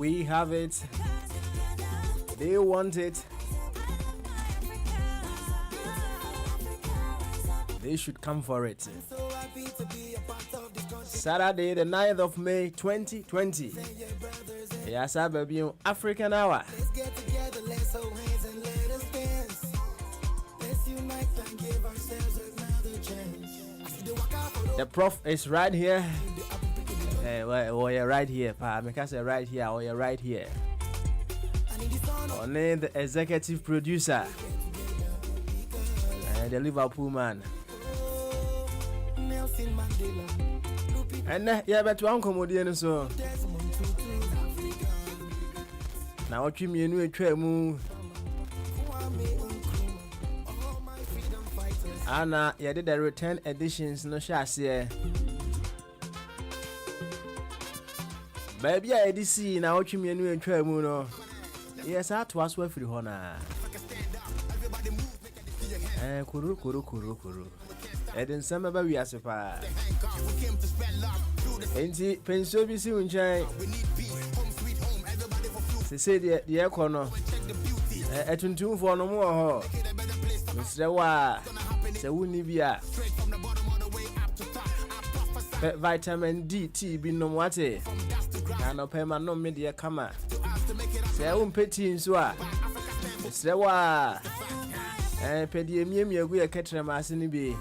We have it. They want it. They should come for it. Saturday, the 9th of May, 2020. Yes, baby, African Hour. Let's get together, let's hold hands and let us dance. Let's unite and give ourselves another chance. The prof is right here. Oh, you're right here, pa. Because you're right here. Oh, you're right here. Only the executive producer. The Liverpool man. And yeah, but one comedian so. Now what you mean we try mu? Anna, yeah, did the return editions no shas here. Baby, I did see now what you mean we try mu no. Yes, I to us free hona. Kuru. Eden some about we are super. Enti penso bi si unchai. Se say the econo. Etuntum for no more ho. Mr. Wa se wuni bia. Vitamin D T bi no wate. Na no pema no me de kama. Se umpeti nso a. Mr. Wa pedi emiemi agu ye ketrema ase ni bi.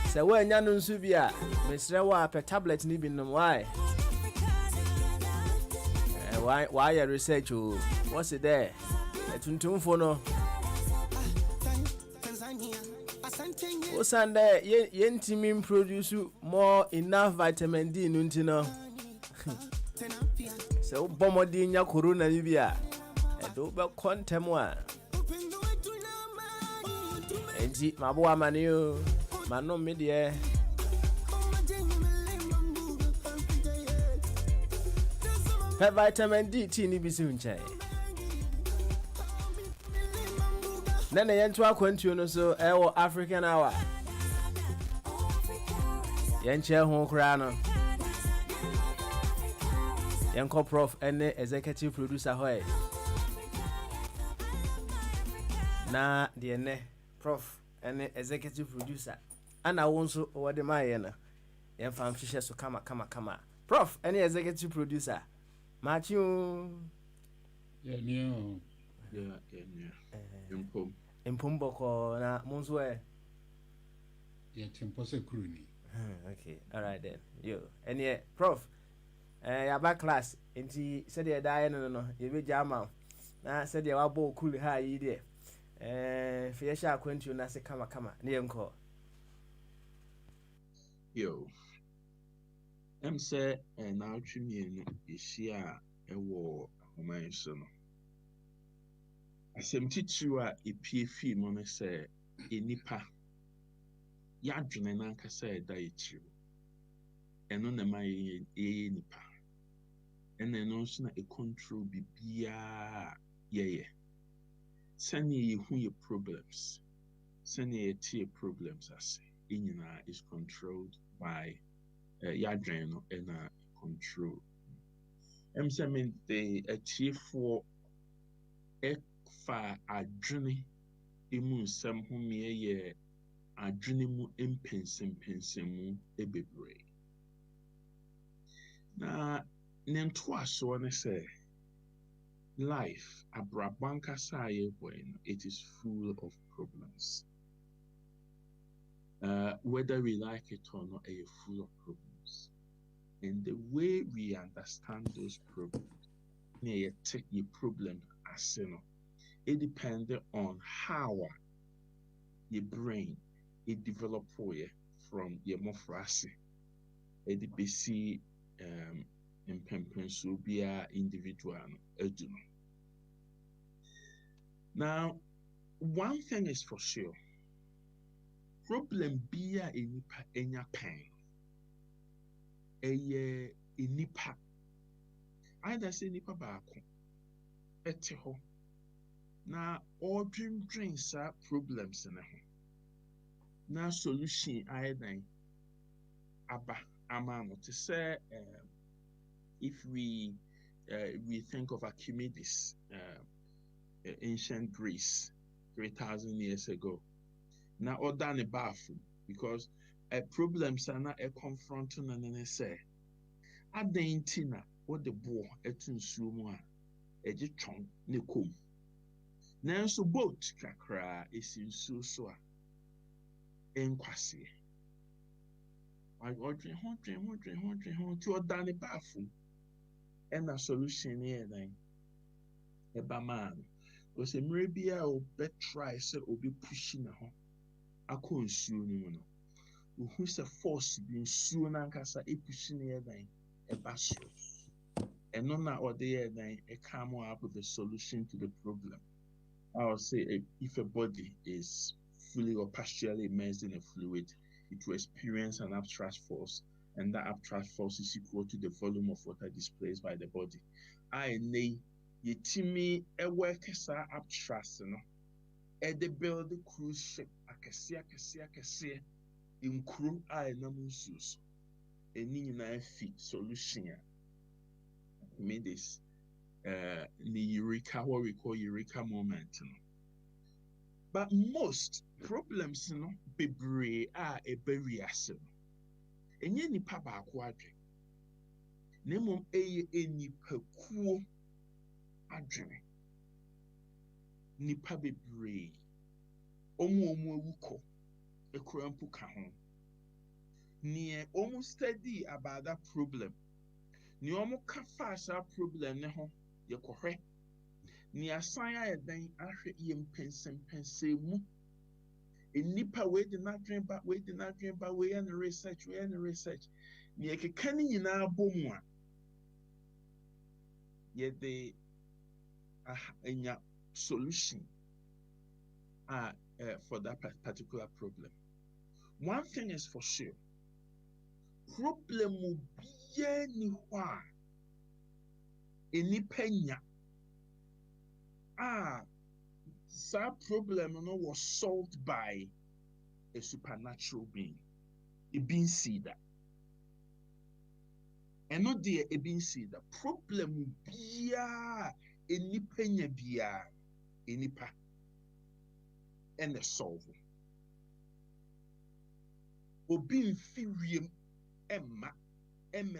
Se wa nya no nso bi a. Mr. Wa pe tablet ni bi no why? Why your research? What's it there? Etuntum for no. O Sunday, yen produce more enough vitamin D nuntino. So bomodi nya corona ni bia. E do be kontem a. Enti mabo amane o. Mano me de. Vitamin D T ni bisi unchai. Nene yentu akwantu no so ewo African Hour. Yenche ho kra no. Yenko prof ene executive producer hoy. Na de ne prof ene executive producer. Ana wonso wode maye na. Yen fam hihye so kama. Prof ene executive producer. Matthew. Yeah. Impum na Monswe. Yeah, Tempose Kruni. Okay, all right then. Yo, and yeah, Prof. Ya back class. Inti said you die no. You be jama. Na said you wa bo cool ha yi there. Fiesha akwantu na se kama. Ne enko. Yo. Say na twimi no ehia ewo ahoman so no. Asem titiri a epie fi mo no say enipa ya dwene na nkasa eda etiri. Eno na ma ye nipa. Eno no so na e control bibia ye. Sani ye hu ye problems. Sani ye tie problems ase. Enyina is controlled by yadren no na control. Say mean the achieve for fa adwene emu nsam ho me ye adwene mu empensempensemu ebebre. Na nento aso ne say life abrabanka saye when it is full of problems. Whether we like it or not, are full of problems. And the way we understand those problems, you take your problem as it depends on how your brain it develop for you from your morphology. It be in Pempensobia individual. Now, one thing is for sure. Problem bia enipa enya pain. Eye enipa. Either say nipa baako. Ete ho. Na odwindwin sa problems na ho. Na solution ayedan aba ama no to say if we we think of Archimedes, ancient Greece, 3,000 years ago. Now, all done a bathroom because a problems are not a confronting and say, at the intina, what the boy at Sumo, a jitron, Nikum. Nanso boat kakra is in so in Quasi. I ordering to a done a bathroom and a solution here then. A baman was a maybe I will bet try so will be pushing a home. I couldn't soon, who's a force being soon and cassa a pushing here then a basso. And none or there then a come up with a solution to the problem. I would say if a body is fully or partially immersed in a fluid, it will experience an upthrust force, and that upthrust force is equal to the volume of water displaced by the body. I nay, ye timmy a worker upthrust, no, at the build the cruise ship, a cassia, in crew I namusus, a nina feet solution. Made this. The eureka, what we call eureka moment. But most problems, bebree are a very asin. And ye nipa ba quadri. Nemum nipa kuo adwene. Nipa bebree. Omu wuko. Ekrampu ka ho. Near almost study about that problem. Ni omu ka fa sa problem ne ho. Yekohwe ni asan ya dan ahwe yem pensem enipa we de nadwen ba we and research ni ekeka ni nyina bomu a ye de enya solution for that particular problem. One thing is for sure, problem will be anywhere. Enipa nya that problem was solved by a supernatural being. A being see that. And not there a being see that problem be enipa nya bia enipa and the solve. Obi inferium emma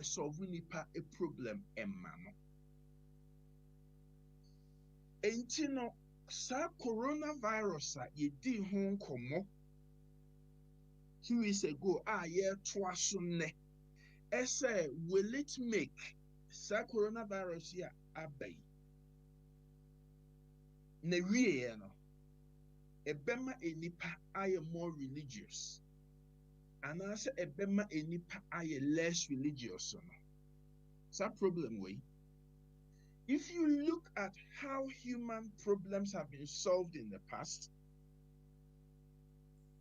solve nipa a problem emma no. Enti no sa coronavirus ye di ho nkomo 2 weeks ago ye toa so ne say will it make sa coronavirus ya abai na wie no ebema enipa aye more religious and asa ebema enipa aye less religious no sa problem way. If you look at how human problems have been solved in the past,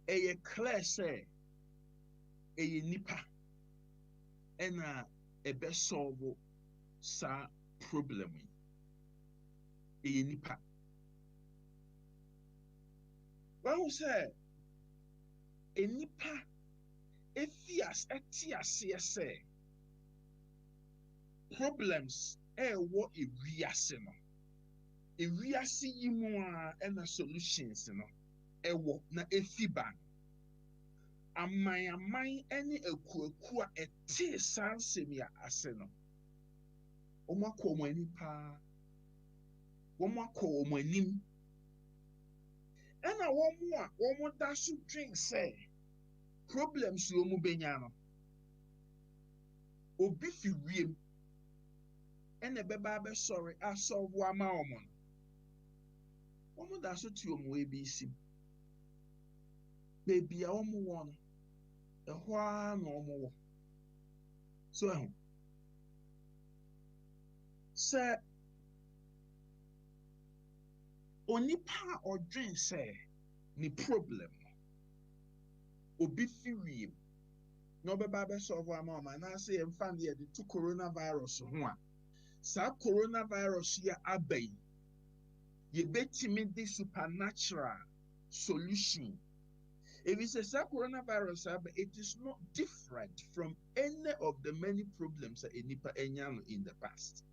a clear say a nipa and a best solve sa problem a nipa. One say a nipa if yes a say problems what a reason yi mu a solutions no what na efiba amman any ekuaku a ete sansem ya ase no omo akọ omo ani pa omo akọ omo anim na womo da so drink say problems omo benya no obi fi wiem and a baby sorry, I saw one moment. Woman that's what you may be sim. Baby, I almost one a one or more. So, sir, only pa or drink say, ni problem. Obi firium. No baby solve one moment, and I say, and found the two coronavirus one. Sa coronavirus ya abai ye betimi the supernatural solution. If it's a sa coronavirus abai, it is not different from any of the many problems that enipa enyano in the past.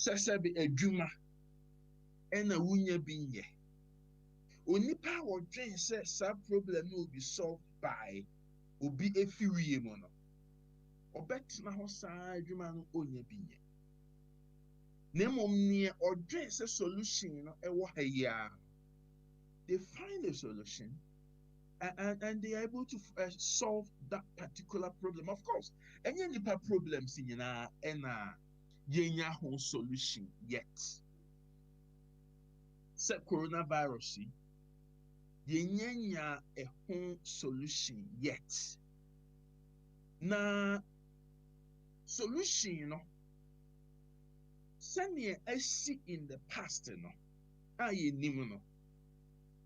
sɛsɛ bi adwuma ɛna wunya bi nyɛ onipa a wɔdwen sɛ saa problem no will be solved by obi efi wie mu no ɔbɛtena hɔ saa adwuma no onya bi nyɛ na mmom nea ɔdwen sɛ solution no ɛwɔ ha yi a they find a solution and they are able to solve that particular problem. Of course, any nipa problems in ɛna yenya ho solution yet. Say coronavirus yenya a home solution yet. Na solution you know sɛnea asi in the past no a yɛnim no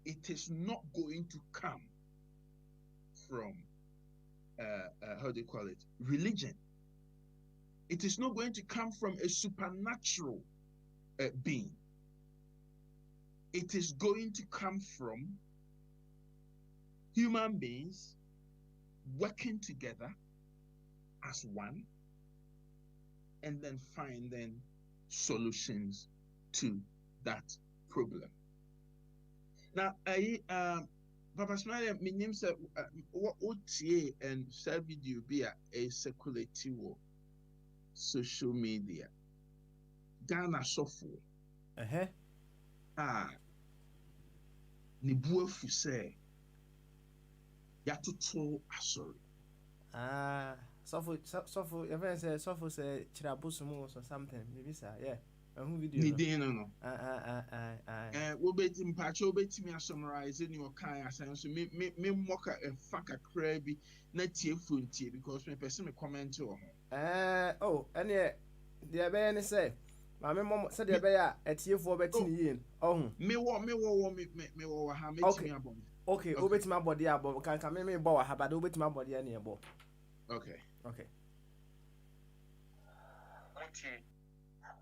it is not going to come from how do you call it, religion. It is not going to come from a supernatural being. It is going to come from human beings working together as one and then finding solutions to that problem. Now, Papa Smile, my name is what OTA and share video be a circulative social media. Ghana Sofo. Ni buafu say yatoto asori. Sofo, even say Sofo say chirabusumu or something. Maybe sir, yeah. Video. Ni din no. We beti mpacho beti me summarize ni o kan asan so me moka e faka krabi na tie fontie because me person me comment o ho. Oh, ene de be ne say ma me mom say de be ya etiefo beti ni yin. Oh. Me wo ha me ti me abon. Okay, o beti ma body abon kan me bo wa ha ba de o beti ma body na e bo. Okay.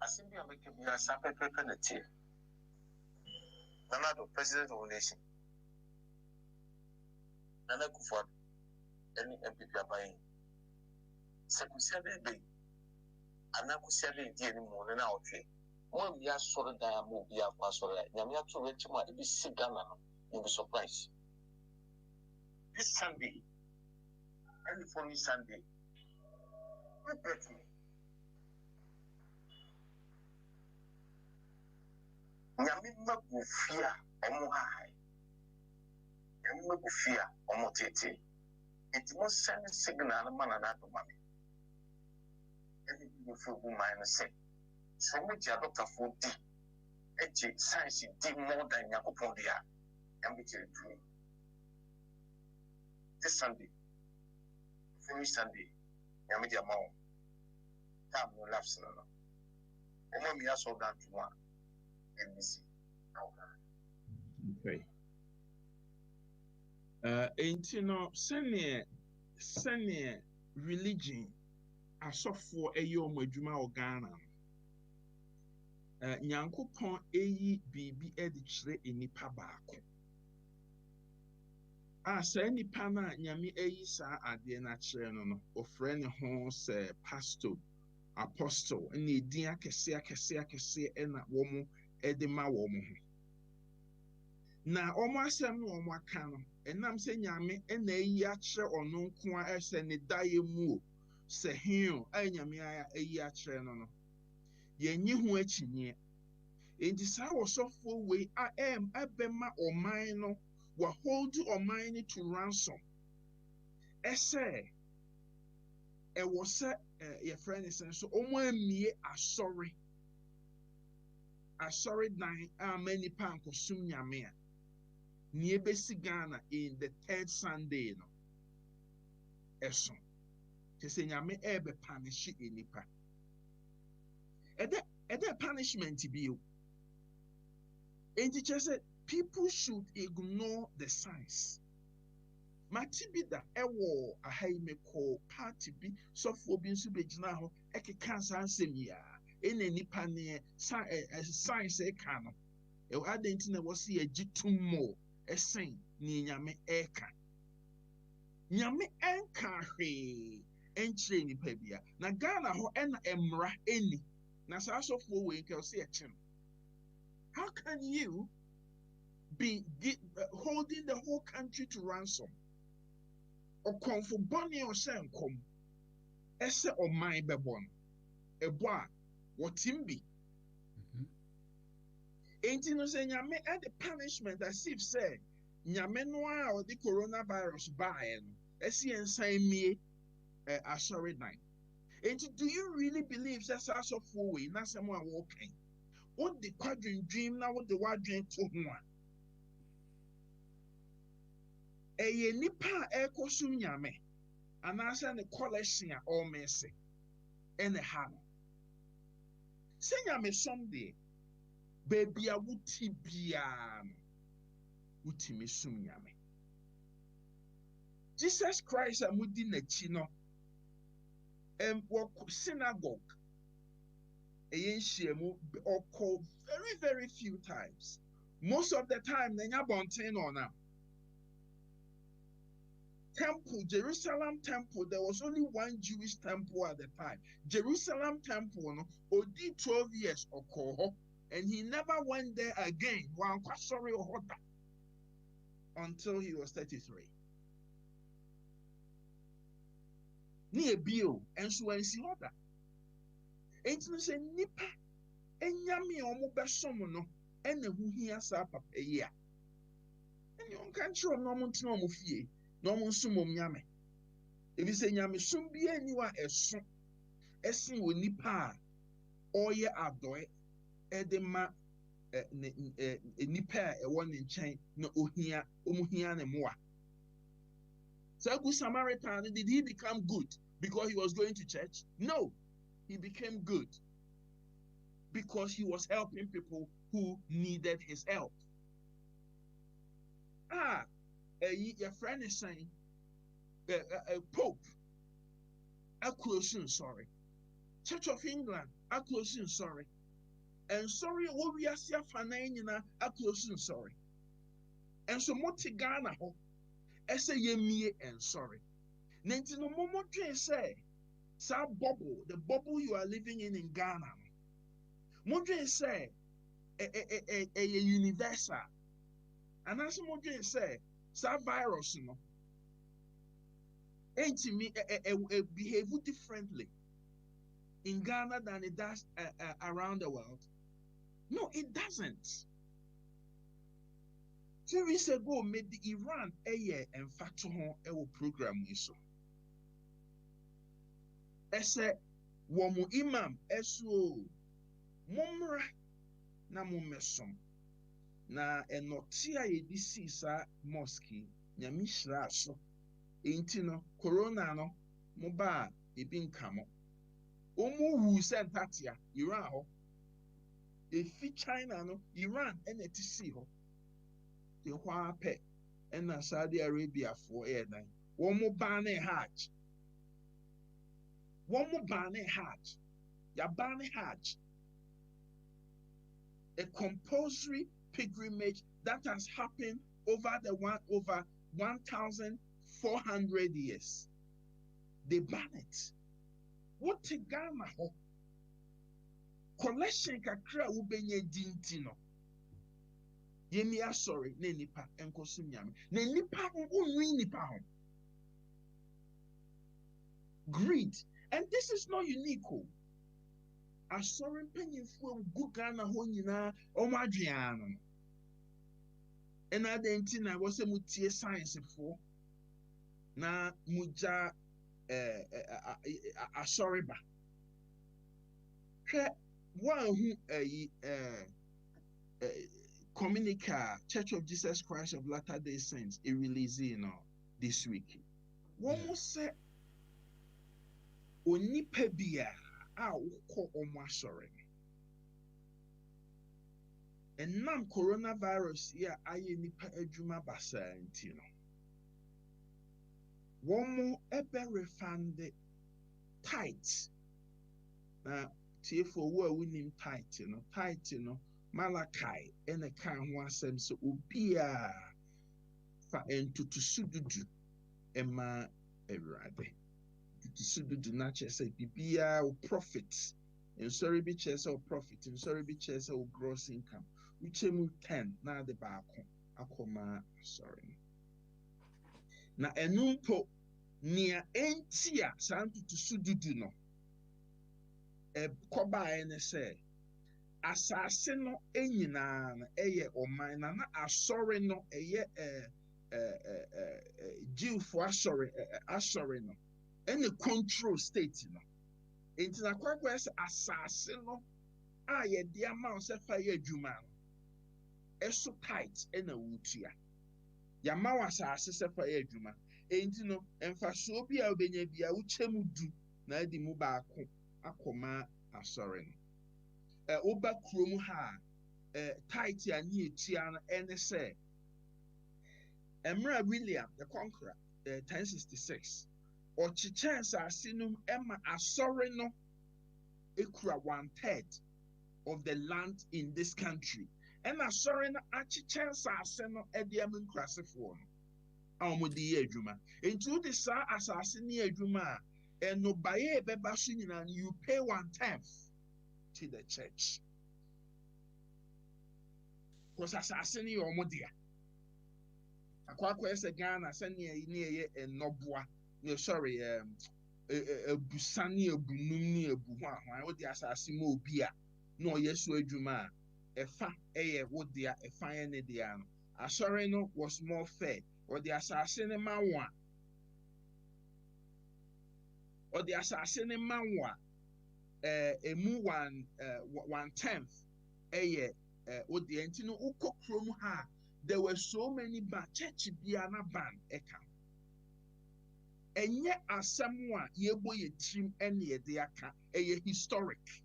Assembly of the Sample Penalty. Nana, the president of the nation. Nana Kuford, any MPP are buying. Sekusele Bay. Anna Kusele, dear more than our tree. One year solid diamond, be a pastor. Yamia to reach my be Sigana. You'll be surprised. This Sunday, any following Sunday, regret me. Nyamima gufia omo hai. Nyamima gufia omo tete. It must send a signal man and not mommy. Every beautiful woman say, so much your doctor for D. Edge science did more than Yakopondia. And be true. This Sunday, finish Sunday, Yamidia Mom. Time no laughs no. Omo mi aso that one. Okay. And you know, senior religion asofo eyo madwuma o Ghana. Nyankopon eyi bibi e de kyerɛ enipa baako. Saa nipa na nyame eyi saa ade na kyerɛ no ofrɛ ne ho sɛ pastor, apostle, na edin akɛse na wɔn ede ma wo mo ho na omo asem no omo aka no enam se nyame na ayi akere ono nko a ese ne daye mu o se hio anyame aya ayi akere no yenyi ho akyinye enti sa wo sofo we abema oman no wa hold oman to ransom ese e wo se your friend is so omo amie asori dan many panko sum nyame a nie besi Ghana in the third Sunday no eso kese nyame ebe punish enipa ede punishment bi o enti kese people should ignore the signs mati bi da ewo ahaime ko party bi sofo bi nso begina ho ekeka sansem ya ene nipa ne science eka no e adenti na wo se agitum mo esen ni nyame eka nyame enka hwe enkyere nipa bia na Ghana ho ena emra eni Na saa asɔfoɔ wei nka ɔsɛ ɛkyɛ no. How can you be holding the whole country to ransom? Ɔkɔmfo bɔne ɔhyɛ nkɔm ɛsɛ ɔman bɛbɔ no. Ɛbɔ a wɔtim bi. Enti no sɛ nyame ɛde punishment as if sɛ nyame no a ɔde coronavirus baeɛ no ɛsi ɛnsan mmie asɔredan. Enti do you really believe sɛ saa asɔfoɔ wei n'asɛm a wɔɔkan wode kwadwendwem na wode w'adwen to ho a ɛyɛ nipa a ɛrekɔsom nyame anaasɛ ne collection a ɔremɛse ɛna ha no sɛ nyamesom deɛ baabi a wote biara no wotumi som nyame. Jesus Christ a mudi n'akyi no wɔkɔ synagogue ɛyɛ nhyiamu ɔkɔ very very few times. Most of the time n'anya bɔnten na ɔnam. Temple, Jerusalem temple, there was only one Jewish temple at the time. Jerusalem temple no odi 12 years ɔkɔ hɔ and he never went there again. Wankɔ sɔre hɔ da until he was 33. Ne ebio enso ansi hɔ da. Enti no sɛ nipa enyame a ɔmo bɛsom no ɛna hu hia saa papa yi a. Ɛne ɔnka nkyerɛ ɔmo na ɔmo ntena ɔmo fie na ɔmo nsom ɔmo nyame. Ebi sɛ nyame som bi ani wa ɛso ɛsen wɔ nipa a ɔyɛ adɔe ɛde ma nipa a ɛwɔ ne nkyɛn na ohia ɔmo hia ne mmoa. So good Samaritan, did he become good because he was going to church? No, he became good because he was helping people who needed his help. Your friend is saying, Pope, Accloshin, sorry. Church of England, Accloshin, sorry. And sorry, what we are seeing for Accloshin, sorry. And so, Motigana, Ese yemie and sorry. Nenti no momo dwen say sa bubble, the bubble you are living in Ghana. Mo dwen say a universal. And as mo dwen say sa virus no enti me behave differently in Ghana than it does around the world. No, it doesn't. 2 weeks ago, made the Iran and factor home program we saw. Ese womu imam esu mumra na mumesom na enotia yedisi sa mosque nyamishra so enti no corona no moba ebi nkamo omu wu sentatia Iran ho efi China no Iran enetisi ho the Huape and Saudi Arabia for airline. One more banning hatch. One more banning hatch. Ya banning hatch. A compulsory pilgrimage that has happened over 1,400 years. They ban it. What a Ghana ho? Collection kakra ubenye dintino. Yemi sorry, ne nipa enkosu nyame. Ne nipa unwi nipa ho. Greed. And this is not unique. Asori mpanyinfo gu Ghana ho nyina omo adweano. And adentina was a mutie science for na muja asori ba. Hwe one who Communica Church of Jesus Christ of Latter-day Saints is releasing this week. One more say onipa bia a wokɔ ɔmo asɔre. Ɛnam coronavirus ya ayɛ nipa adwuma basaa nti no. Wɔn mo ɛbɛ refund tithe. Na tiefo wo a wonim tithe no Malachi ene kan ho asɛm sɛ obia fa entutusu dudu ema Awurade. Entutusu dudu na kyerɛ sɛ bibia wo profit Sorry, be chess or profit, sorry, be chess or gross income. Which mu 10 na the back akoma sorry. Na enumpo near entia santu to sududu no. Koba ene say asase no enyina no eye oman na asore no eye Jewfo asore no ene control state no. Enti na kwakwa se asase no a ye de ama se fa ye adwuma no eso tight ena wutua ya ma wasase se fa ye adwuma enti no emfa so bi a obenya bia wuchemu du na adi mu baako akoma asore no oba krom ha tight ya ni etua no ene se Emra William the Conqueror 1066 ọchịchị asase no ema asore no ekura 1/3 of the land in this country and asore no achịchị asase no ede am nkrasefo no awomode ye adwuma enti odi sa asase ne adwuma eno baye beba so nyina you pay 1/10 to the church because asase ne omode akwakwa ese Ghana se ne ye enoboa no sorry ebusani ebunum ni ebuhu ahwan wo di asase ma obi a no yesu adwuma efa eye wo di efa ye ne dia no asore no was more fair or the asase ne manwa or the asase ne manwa emu 1/10 eye wo di enti no ukokrom ha there were so many ban church bia na ban eka enye asɛm a yɛbɔ yɛ tirim ɛne yɛde aka ɛyɛ historic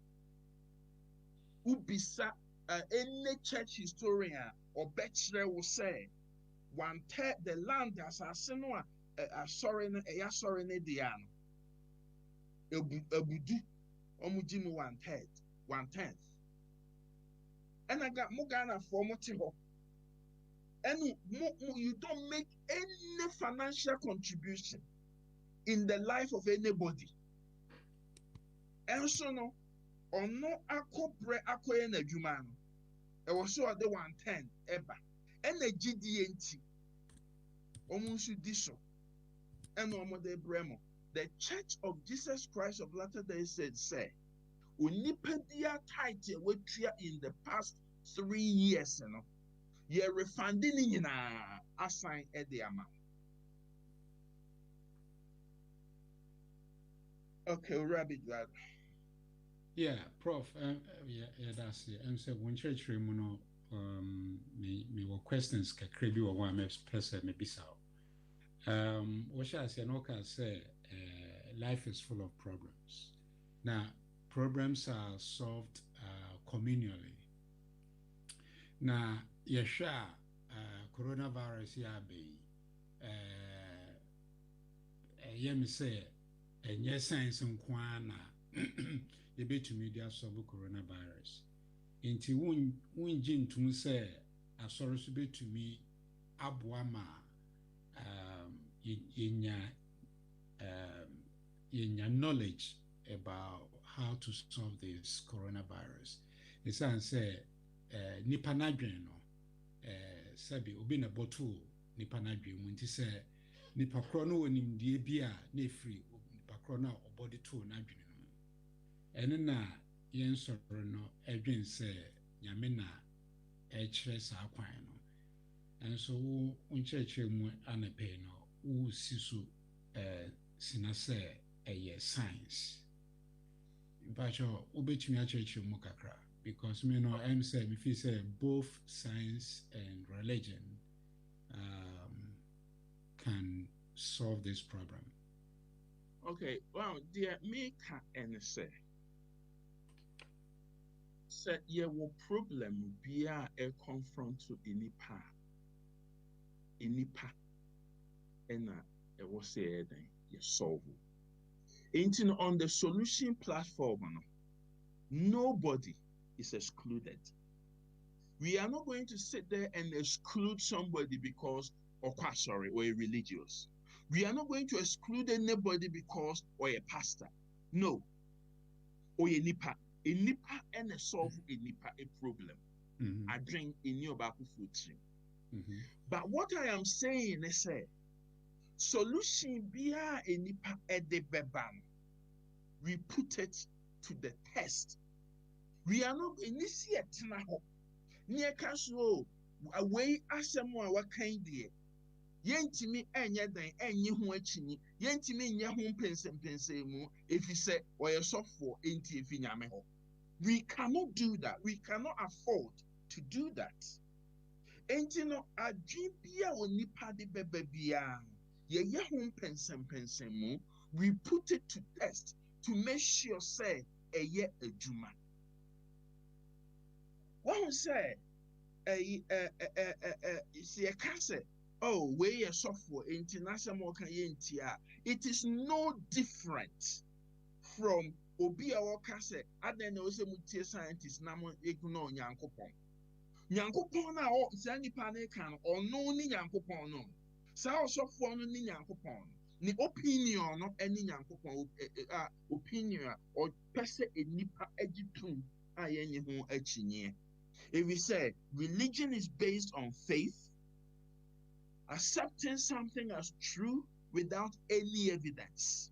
ubisa any church historian ɔbɛkyerɛ wo sɛ 1/3 the land asase no a asɔre no ɛyɛ asɔre no deɛ no ebudu ɔmo gye mu 1/10 ɛna mo Ghanafoɔ mo te hɔ ɛnu you don't make any financial contribution in the life of anybody. And so no, on no akopre akoye na adwuma no. E was so the 1/10 eba. And the GDNT. Omunsu diso. And omo de bremo. The Church of Jesus Christ of Latter-day Saints say, Unipedia tight in the past 3 years, you know. You're refunding in assign at the amount. Okay, Rabbit Lad. Yeah, Prof. Yeah, that's it. I'm saying when church remuno me were questions kakra bi wa me person me bisa. What shall I say? No can say life is full of problems. Now, problems are solved communally. Now, yesha coronavirus ya be me say and yes, science and kwana the bit media solve coronavirus. Inti wun jin to say a source be to me abuama in your knowledge about how to solve this coronavirus. It's say nipa nadwen no sabi obi na bottle nipa nadwen mun ti say nipa kro no wonim die bia na free na body to na dwene no ene na yen soro no edwen se nyame na e kire sa kwan no enso wo nkyerɛkyerɛ mu anape no wo siso sina se eye science bacho obetumi akyerɛkyerɛ mu kakra because me no am say me feel say both science and religion can solve this problem. Okay, well, dear maker and say you will problem be a confront to inipa and it was said you solve it. On the solution platform, nobody is excluded. We are not going to sit there and exclude somebody because sorry, we're religious. We are not going to exclude anybody because or a pastor. No. Or a nipa. enipa and solve enipa a problem. Mhm. I drink in your back food. Mhm. But what I am saying is say solution bia enipa ede beban. We put it to the test. We are not initiate now. Near castle away asemo wa kind dear. Yentimi enye dan enye ho achini yentimi enye ho pensem mu if you say or your software enti efi nyame ho. We cannot do that. We cannot afford to do that. Enti no adwen bia onipa de beba bia ye ho pensem mu, we put it to test to make sure say eye adwuma. One say see a cancer. Oh, where your software international can it is no different from Obia Wakase. I don't know some scientists namo ignore Yankopon. Yankopon na o sani pane can or no ni Yankopon no. Sa software no ni Yankopon. Ni opinion no any Yankopon opinion or pese a nipa ejitum ayenye ho achinye. If we say religion is based on faith, accepting something as true without any evidence,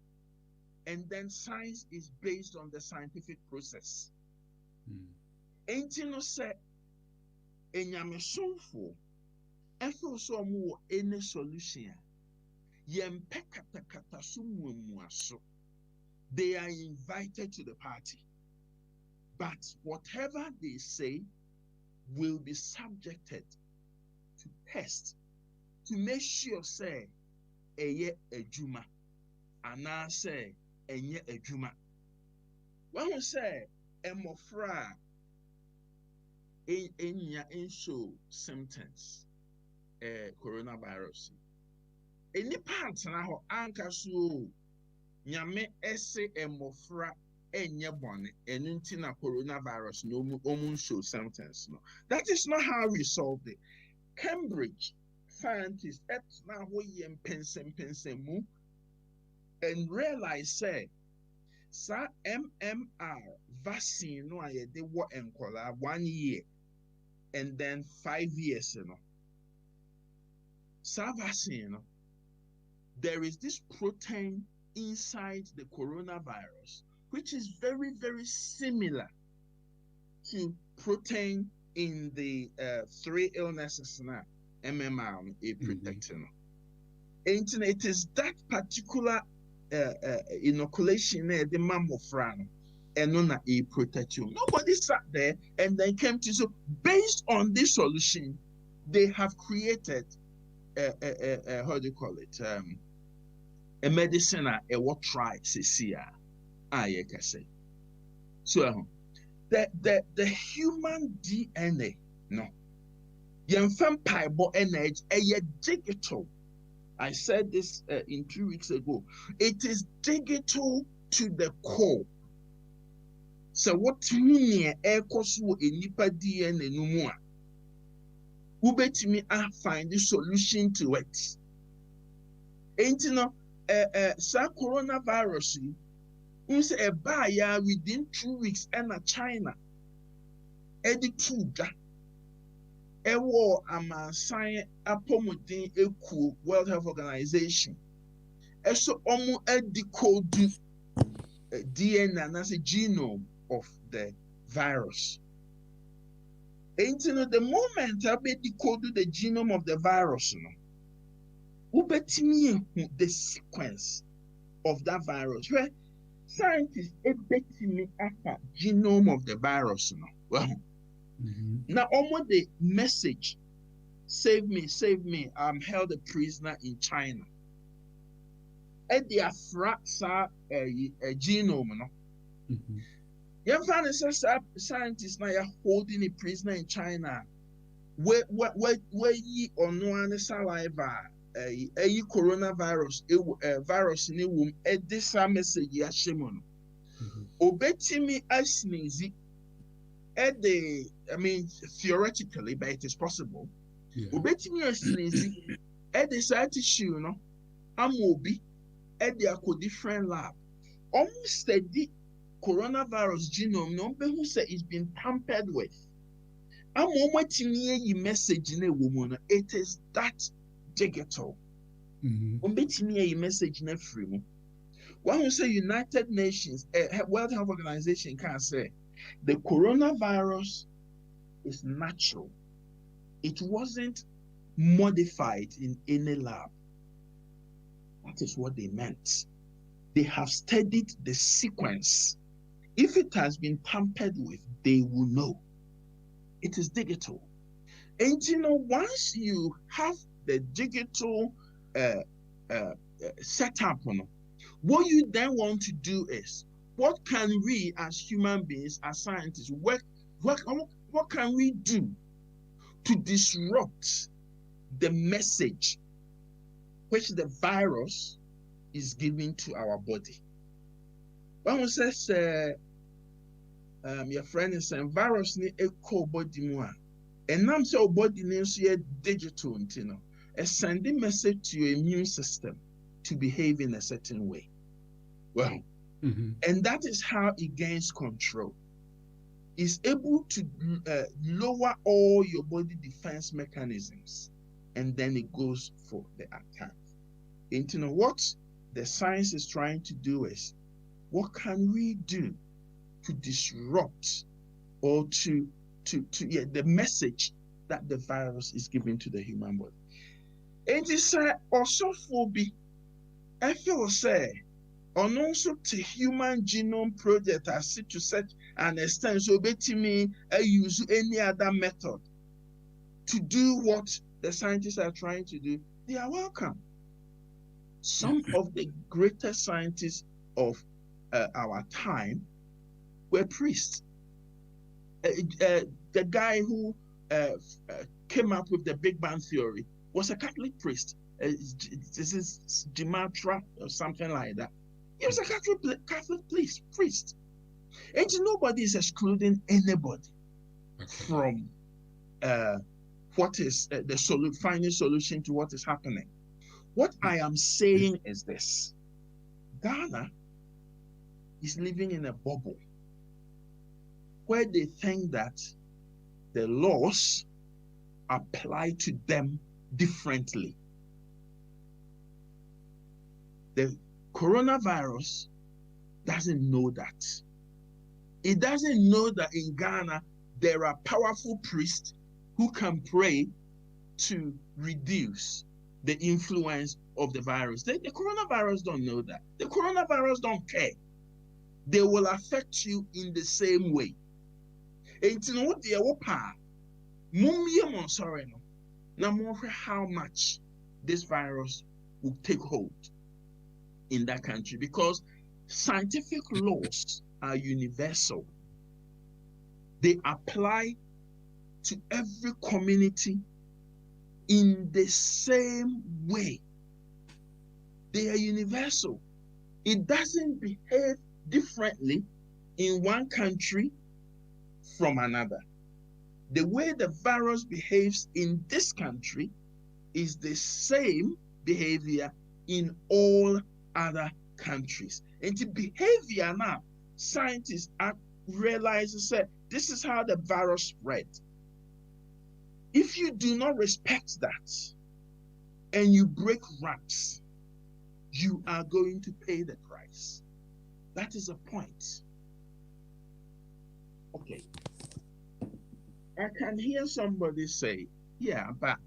and then science is based on the scientific process. Ain't you no say enyamesonfo efo so mo any solution yempe katakata so muamuaso. They are invited to the party, but whatever they say will be subjected to test to make sure say eye adwuma ana say enye adwuma. When we say emofra enya show symptoms coronavirus any part na ho anka so nyame ese emofra enye bone enu nti na coronavirus no omun show symptoms no. That is not how we solved it. Cambridge scientists at now we pensem mu and realize say sa MMR vaccine no aye de wo enkola 1 year and then 5 years no. Sa vaccine no, there is this protein inside the coronavirus which is very, very similar to protein in the 3 illnesses now MMR a protecting. And it is that particular inoculation the mammofran and not a protection. Nobody sat there and then came to so based on this solution, they have created how do you call it? A medicine a what try CCA. You can say. So the human DNA, no. Yemfem paibo energy a digital. I said this in 2 weeks ago. It is digital to the core. So what mean ekosu enipa DNA no mu a ubetimi a find the solution to it. Ain't no sa coronavirus unse eba ya within 2 weeks and China edituda ewo amansan apomodin eku World Health Organization eso omu decode DNA and that's a genome of the virus. And you know, the moment I be decode the genome of the virus, no, ubetimi the sequence of that virus. Where scientists ebetimi after genome of the virus, no. Well, now almost the message, save me, I'm held a prisoner in China. At the afrasa a genome, no. You find scientists now are holding a prisoner in China. Where ye on one saliva a coronavirus virus in a womb at this message yashimon. Obetimi asnizi at the theoretically, but it is possible. Obetimi asnizi at the side tissue, no, amobi at the different lab. Almost steady coronavirus genome no who say it's been tampered with. Message it is that digital. Message free. One who say United Nations, World Health Organization can say the coronavirus is natural. It wasn't modified in any lab. That is what they meant. They have studied the sequence. If it has been tampered with, they will know. It is digital. And once you have the digital setup, what you then want to do is, what can we as human beings, as scientists, what can we do to disrupt the message which the virus is giving to our body? One says, your friend is saying, virus ni echo body more. And I'm so body needs digital, a sending message to your immune system to behave in a certain way. Well, and that is how it gains control. It's able to lower all your body defense mechanisms, and then it goes for the attack. And what the science is trying to do is, what can we do to disrupt or to the message that the virus is giving to the human body? And it's also phobia. I feel say, and also to Human Genome Project as to such an extent, so me use any other method to do what the scientists are trying to do, they are welcome. Some of the greatest scientists of our time were priests. The guy who came up with the Big Bang Theory was a Catholic priest. This is Dimatra or something like that. He was a Catholic priest. And nobody is excluding anybody from what is the final solution to what is happening. What I am saying is this: Ghana is living in a bubble where they think that the laws apply to them differently. The coronavirus doesn't know that. It doesn't know that in Ghana there are powerful priests who can pray to reduce the influence of the virus. The coronavirus don't know that. The coronavirus don't care. They will affect you in the same way. How much this virus will take hold in that country, because scientific laws are universal. They apply to every community in the same way. They are universal. It doesn't behave differently in one country from another. The way the virus behaves in this country is the same behavior in all other countries. And the behavior now, scientists realize that this is how the virus spread. If you do not respect that and you break ranks, you are going to pay the price. That is the point. Okay. I can hear somebody say, yeah, but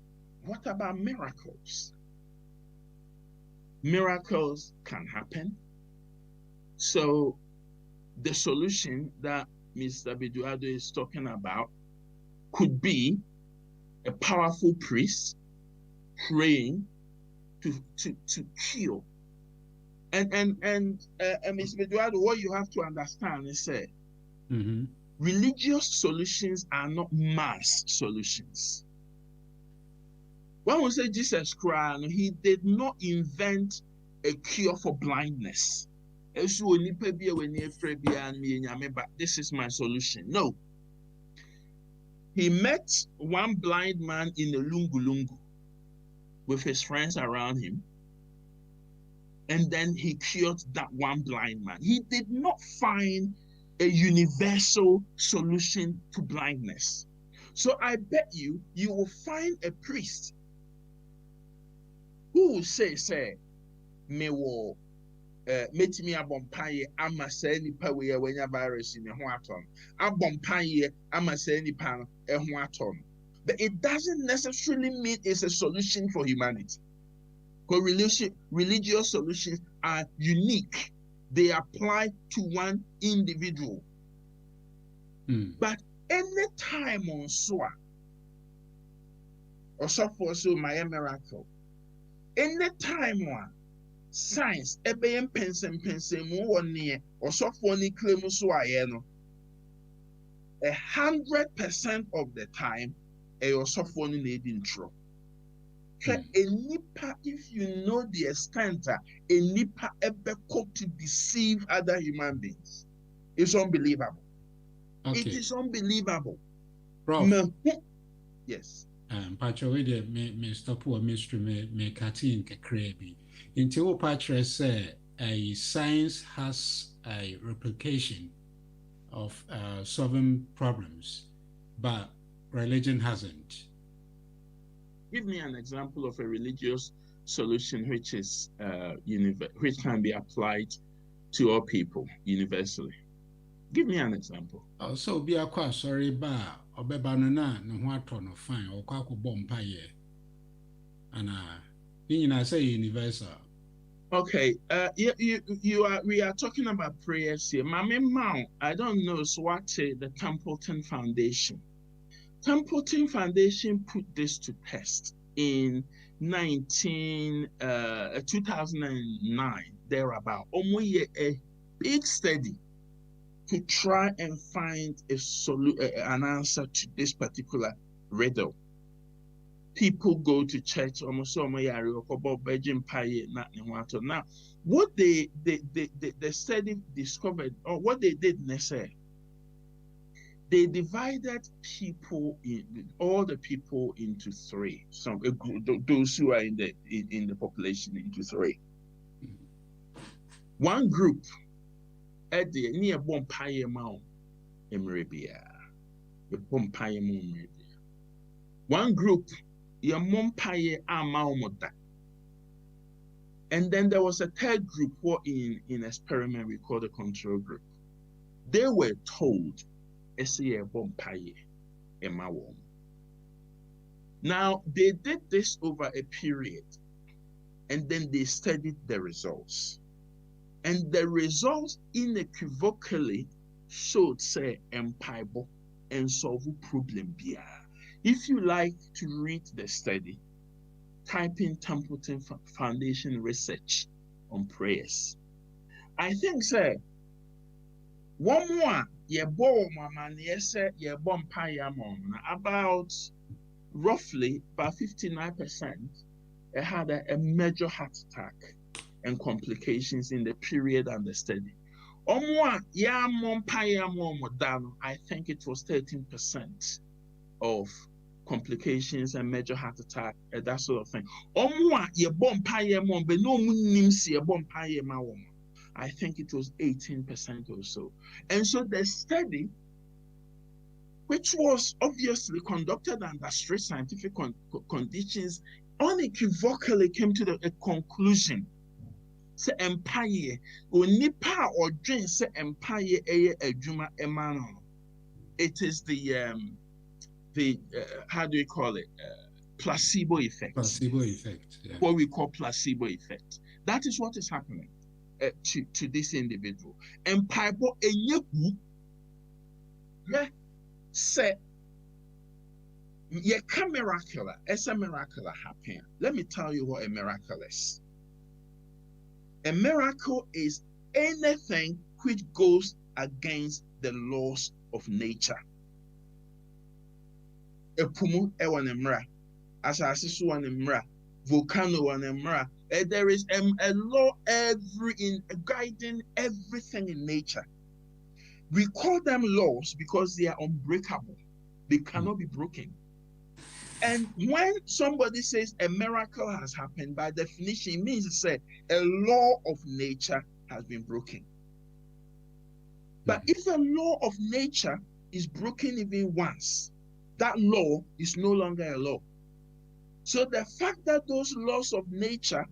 what about miracles? Miracles can happen. So the solution that Mr. Beduado is talking about could be a powerful priest praying to cure. And Mr. Beduado, what you have to understand is that religious solutions are not mass solutions. When we say Jesus Christ, he did not invent a cure for blindness. But this is my solution. No. He met one blind man in the Lungu with his friends around him, and then he cured that one blind man. He did not find a universal solution to blindness. So I bet you will find a priest who will say, me will metimi abompaye ama saa nipa we wanya virus in ho atom. Abompaye ama saa nipa no ho atom. But it doesn't necessarily mean it's a solution for humanity. Because religious solutions are unique. They apply to one individual. But any time on soa, or so for so my miracle, any time on science, ebeyem pensem mu woni or so for ni claim so ayeno, 100% of the time, a so for ni need intro. If you know the extent, a nipa ebe cook to deceive other human beings, it's unbelievable. Okay. It is unbelievable. Prof. Yes. Pacho, me stop or mystery me cutting a crabby. Until Pacho say a science has a replication of solving problems, but religion hasn't. Give me an example of a religious solution which is which can be applied to all people universally. Give me an example. So be a quite sorry ba obebanana no what no fine or kwako bompa ye. And I say universal. Okay, we are talking about prayers here. Mame Mao, I don't know what the Templeton Foundation. Templeton Foundation put this to test in 2009, thereabout. Almost a big study to try and find an answer to this particular riddle. People go to church almost now. What the study discovered, or what they did necessarily, they divided all the people into three. Those who are in the population into three. One group at the near Bompire Mount Emeribia. One group, your Mompaye Amaumoda. And then there was a third group who in experiment we call the control group. They were told now they did this over a period, and then they studied the results, and the results unequivocally showed say empire and solve problem bia. If you like to read the study, type in Templeton Foundation research on prayers. I think say one more about roughly about 59% had a major heart attack and complications in the period under study. I think it was 13% of complications and major heart attack and that sort of thing. I think it was 18% or so. And so the study, which was obviously conducted under strict scientific conditions, unequivocally came to a conclusion. Say empire, nipa or dream say empire ejuma emano. It is the how do you call it? Placebo effect. Placebo effect. Yeah. What we call placebo effect. That is what is happening to this individual. Empire enyeku. Yeah. Say, yeah, miracle. It's a miracle happen. Let me tell you what a miracle is. A miracle is anything which goes against the laws of nature. Epumu ewanemra, asasi su wanemra, volcano wanemra. There is a law guiding everything in nature. We call them laws because they are unbreakable. They cannot be broken. And when somebody says a miracle has happened, by definition, it means to say a law of nature has been broken. But if a law of nature is broken even once, that law is no longer a law. So the fact that those laws of nature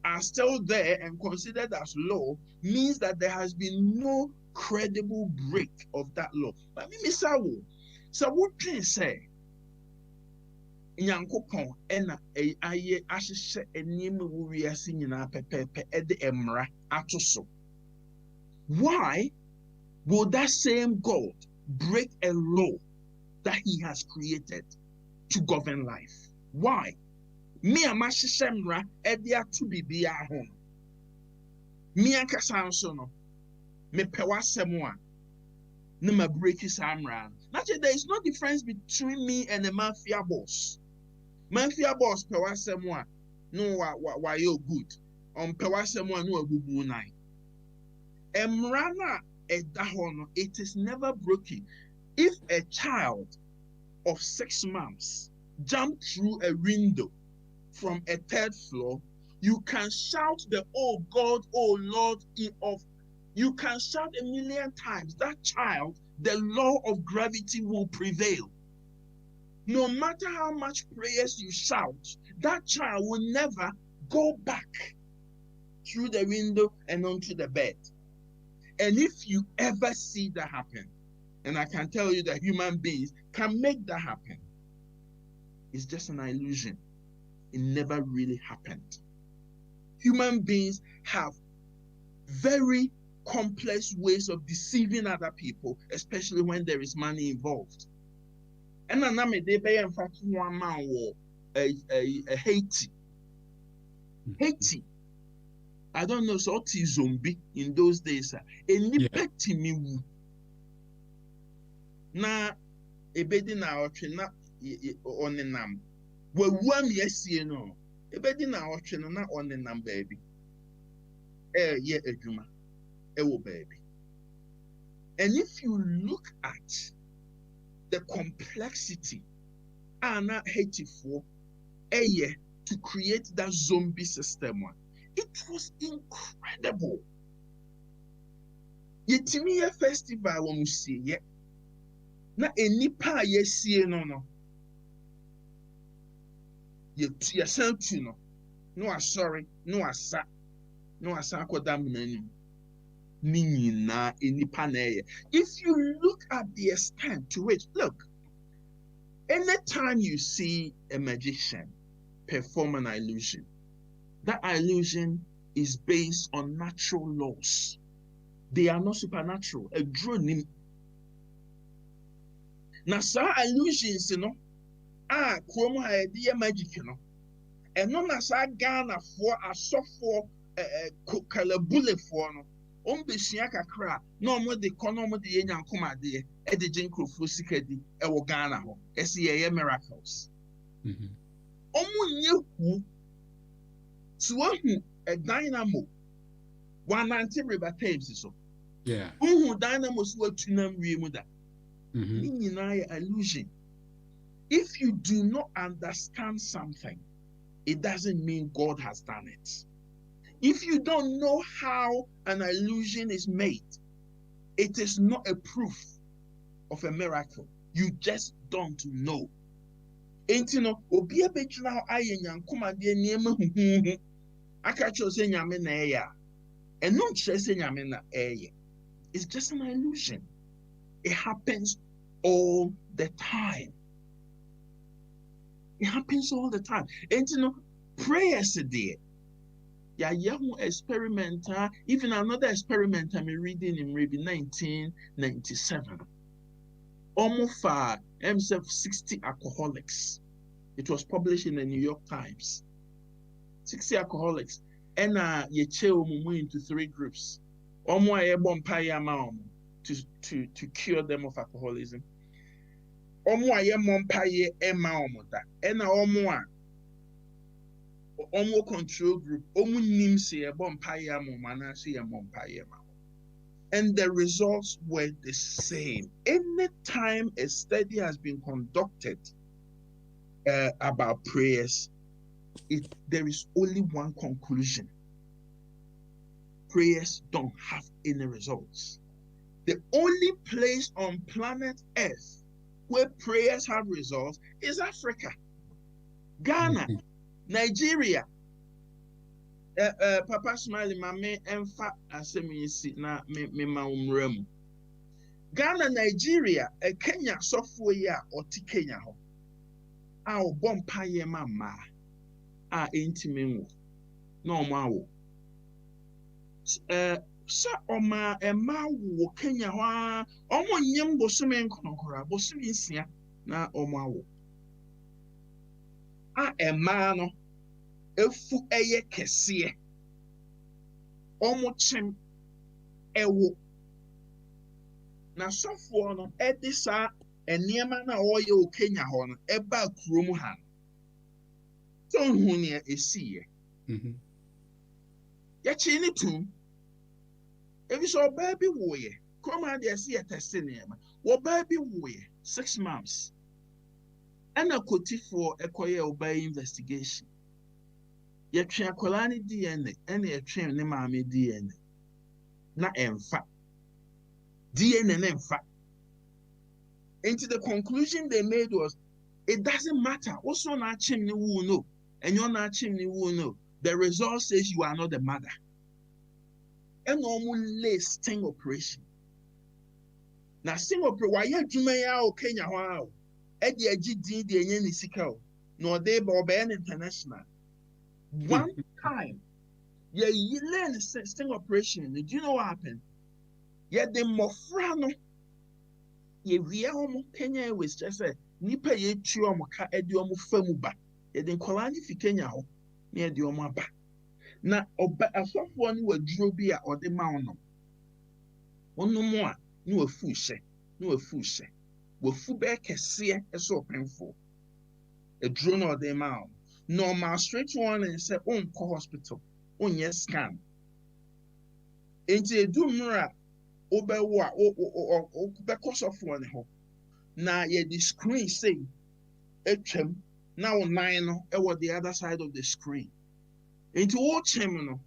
are still there and considered as law means that there has been no credible break of that law. But me misawo, so what can say? Nyankopɔn ɛna ayɛ ahyehyɛ nneɛma wɔ wiase nyinaa pɛpɛɛpɛ ɛde mmara ato so. Why will that same God break a law that he has created to govern life? Why? Me a mahyehyɛ mmara ɛde ato biribiara ho. Me ankasa nso no, mepɛ w'asɛm a na ma break saa mmara no. Naturally, there is no difference between me and a mafia boss. Mafia boss pɛ w'asɛm a no wayɛ good. Ɔmpɛ w'asɛm a no wabubu nan. Mmara no a ɛda hɔ no, it is never broken. If a child of 6 months jump through a window from a 3rd floor, you can shout the "Oh God, oh Lord" you can shout 1,000,000 times. That child, the law of gravity will prevail. No matter how much prayers you shout, that child will never go back through the window and onto the bed. And if you ever see that happen, and I can tell you that human beings can make that happen, it's just an illusion. It never really happened. Human beings have very complex ways of deceiving other people, especially when there is money involved. And in fact, one man war Haiti. Haiti. I don't know, so zombie in those days. Petty me. Na ebedi na otwe na onenam. Wawuam yesie no. Ebedi na otwe no na onenam baby. Ye adwuma. Ewo baby. And if you look at the complexity ana Haiti for to create that zombie system one, it was incredible. Yetimi ye festival wo musie ye na enipa yesie no ye santu no asori no asa akoda mnani ni nyina enipa na ye. If you look at the extent to which, look, anytime you see a magician perform an illusion, that illusion is based on natural laws. They are not supernatural. A drone. Now, some illusions, kuomu ha magic, and no nasa Ghana for a soft for kalabule for no. Ombeshia kakra no mo de kono de yenya nkoma de e de jinkrofo sikadi e wo Ghana ho ese ye miracles. Omunye hu so hu a dynamo 190 river Thames so. Yeah. Hu dynamo so tunam wie mu da. Illusion. If you do not understand something, it doesn't mean God has done it. If you don't know how an illusion is made, it is not a proof of a miracle. You just don't know. Ain't you know, obi abejina aye nyankoma de niema huhu. Aka cho se nyame na eya. And not just say nyame na eye. It's just an illusion. It happens all the time. It happens all the time. And you know, prayers a day. Young experimenter, even another experiment I'm reading in maybe 1997. Almost 60 alcoholics. It was published in the New York Times. 60 alcoholics. And you into 3 groups. To cure them of alcoholism. Control group, and the results were the same. Anytime a study has been conducted about prayers, there is only one conclusion: prayers don't have any results. The only place on planet Earth where prayers have results is Africa. Ghana, Nigeria. Papa Smiley, mame emfa asemi si na me ma umrem. Ghana, Nigeria, Kenya software ya oti Kenya ho. A obom pa ye mama a intimenwo. No ma wo. Sa oma ema wo Kenya ho a omo nyem bosome nkonkora bosome nsia na omo awo. A ema no efu eye kese omo chem ewo na sofo no edisa eniema na oye o Kenya ho no eba kurom ha so hu ne esiye ya chi ni tum ebi so baby woye come and dey see a testimony wo baby woye 6 months ana koti for ekoye oba investigation yɛtwe akwala ne DNA ɛna yɛtwe ne maame DNA na ɛmfa DNA na ɛmfa. Into the conclusion they made was it doesn't matter also na achim ne wu no and you're not achim ne wu no the result says you are not the mother. A normal lay sting operation. Now sting operation why you adwuma ya o Kenya ho a e de agidi de enye ne sika o no dey be international. One time, you learn sting operation. Do you know what happened? Yeah, the mofrano. We are Kenya was just a nipa ye chuomoka ediomu femuba. Yeah, the Kolani fi Kenya ho near the omaba. Na oba asofo ni wa drobia or the mauno. Ono more no a fushe, no a fushe. We fube kese so painful. A drone or the mount. Normal straight one and say on hospital on yes scan. Enti edu mra obewa o because of one ho. Na ye the screen say etwem now 9 no e the other side of the screen. Enti o chem no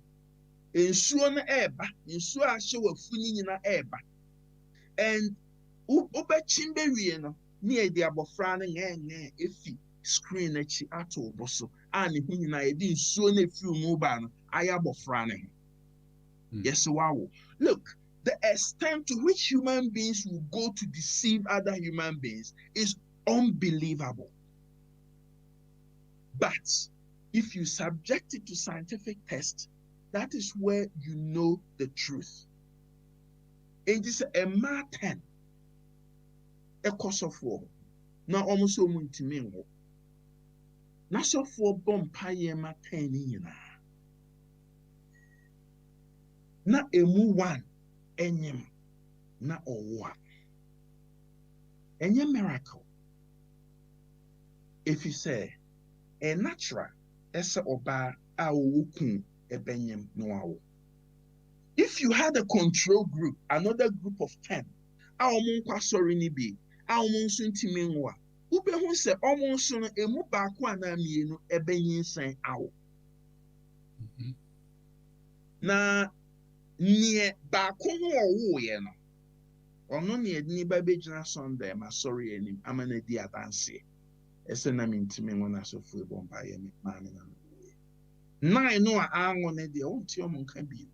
ensuo na eba ensuo ahye wafuni nyina eba. And obechimbe wie no ne de abofra no nge efi screen echi ato boso ani hu na yedi nsuo na efi mu ba no aya bofra ne. Yes wow. Look, the extent to which human beings will go to deceive other human beings is unbelievable. But if you subject it to scientific tests, that is where you know the truth. It is a matter a cause of war. Now almost so much na so for bomb paye ma tani nyina na emu one enyem na owa enye miracle if you say a natural ese oba a wokun ebenyem no awo. If you had a control group, another group of 10 a omo kwa sori ni bi a omo nso ntimi nwa ubehu se almost no emu baako ana mienu ebenyin san awo. Na nie baako ho owo ye no ono ne ni ba begyina Sunday ma sorry enim amana di adanse ese na mintimi wona so fu bomba ye me ma me na 9 no a anwo ne de wonti omo nka bi.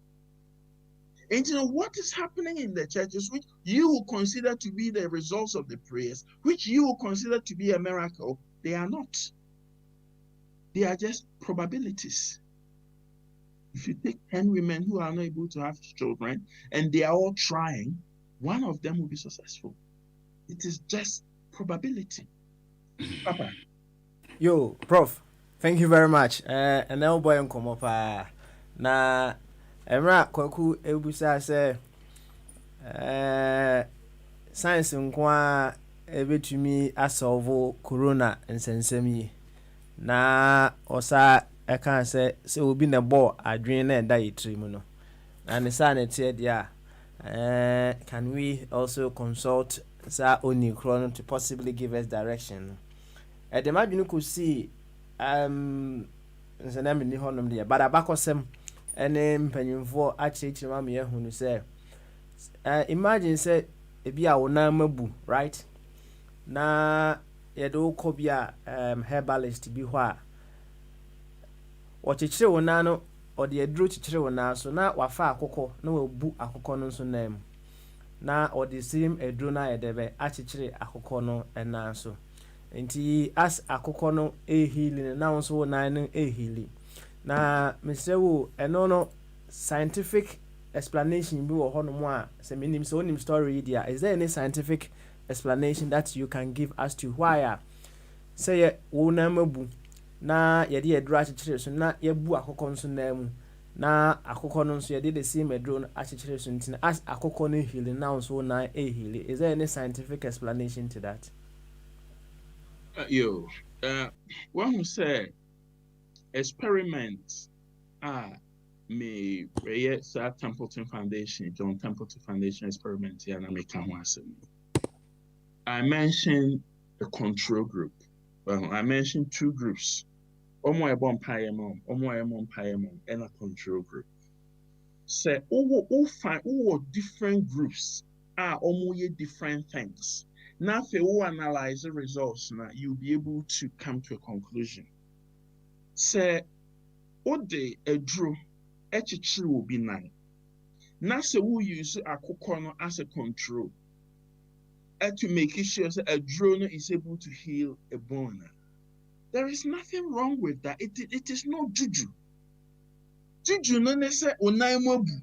And you know what is happening in the churches, which you will consider to be the results of the prayers, which you will consider to be a miracle, they are not. They are just probabilities. If you take 10 women who are not able to have children and they are all trying, one of them will be successful. It is just probability. Papa. Yo, Prof, thank you very much. And now boy and come up na Emra kwaku ebusa se science nkwa ebetumi asolve corona nsensemi na osa eka se obi na bo adwen na eda yitri mu no na ne sa na tie dia can we also consult sa oni chrono to possibly give us direction the madwene ko see nsenam ni honom dia but abakosem ene mpanyimfo akyekye ma me ehunu se Imagine say ebi a wo nan mabu, right? Na yɛde wokɔ bi a herbalist bi hɔ a wɔkyekyere wo nan no, ɔde aduro kyekyere wo nan so na wafa akokɔ na wabu akokɔ no nso nan mu, na ɔde same aduro no a yɛde bɛ akyekyere akokɔ no nan so. Nti as akokɔ no ɛhili no na wo nso wo nan no ɛhili. Na mesrɛ wo ɛno no scientific explanation bi wɔ hɔ nom a sɛ menim sɛ wonim story yi deɛ, is there any scientific explanation that you can give as to why a sɛ yɛ wo nan mabu na yɛde aduro akyekyere so na yɛbu akokɔ nso nan mu na akokɔ no nso yɛde the same aduro no akyekyere so nti na as akokɔ no healing na nso wo nan healing? Is there any scientific explanation to that? One who say experiment me yes Templeton Foundation, John Templeton Foundation experiment here, and I make I mentioned a control group. Well, I mentioned two groups. And a control group. Say, different groups are almost different things. Now, if you analyze the results, now you'll be able to come to a conclusion. Say, ode a draw, will be 9. Now, say we use a coconut as a control. To make sure that a drone is able to heal a bone. There is nothing wrong with that. It is not juju. Juju no ne se onai mobu.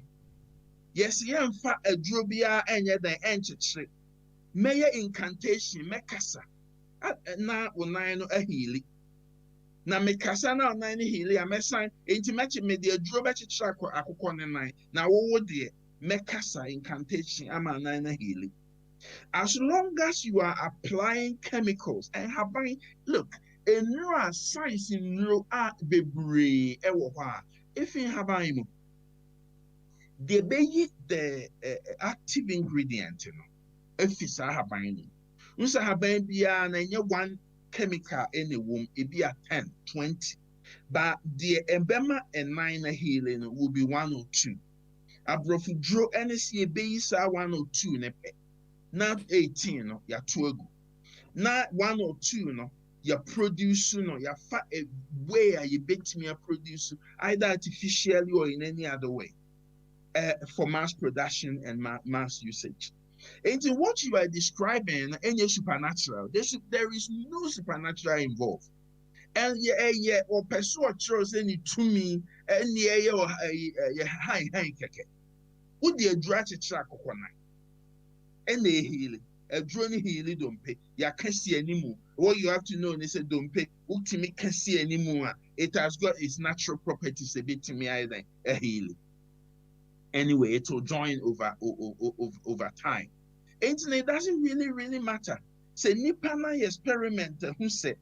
Yes, yemfa a drobia enye den enchechre. Meye incantation mekasa. Na onai no ahili. Na mekasa na onai no heali amesan enti meche me de drobe chechra akokɔ ne nan. Na wo de mekasa incantation ama onai no heali. As long as you are applying chemicals and having, look, a neuro science in neuro bebre if you have the active ingredient, if it's a habine, unsa habine bia na one chemical in a womb, it be a 10, 20, but the embema and 9 healing will be 1 or 2. Abrofu draw NSC base 1 or 2 nepe. Not 18, no, ya 2. Not 1 or 2, no, ya produce, no, ya fat a way you bet me a produce either artificially or in any other way for mass production and mass usage. And in what you are describing, any supernatural, there is no supernatural involved. And yeah, or pursue chose any to me, and yeah, or high keke. Would the address a track of one? And they healing. A drone healing don't pay. Ya can't see anymore. What you have to know is that don't pay. Ultimate can't see anymore. It has got its natural properties a bit to me either a healing. Anyway, it will join over time. Internet doesn't really matter. Say Nipana experiment who said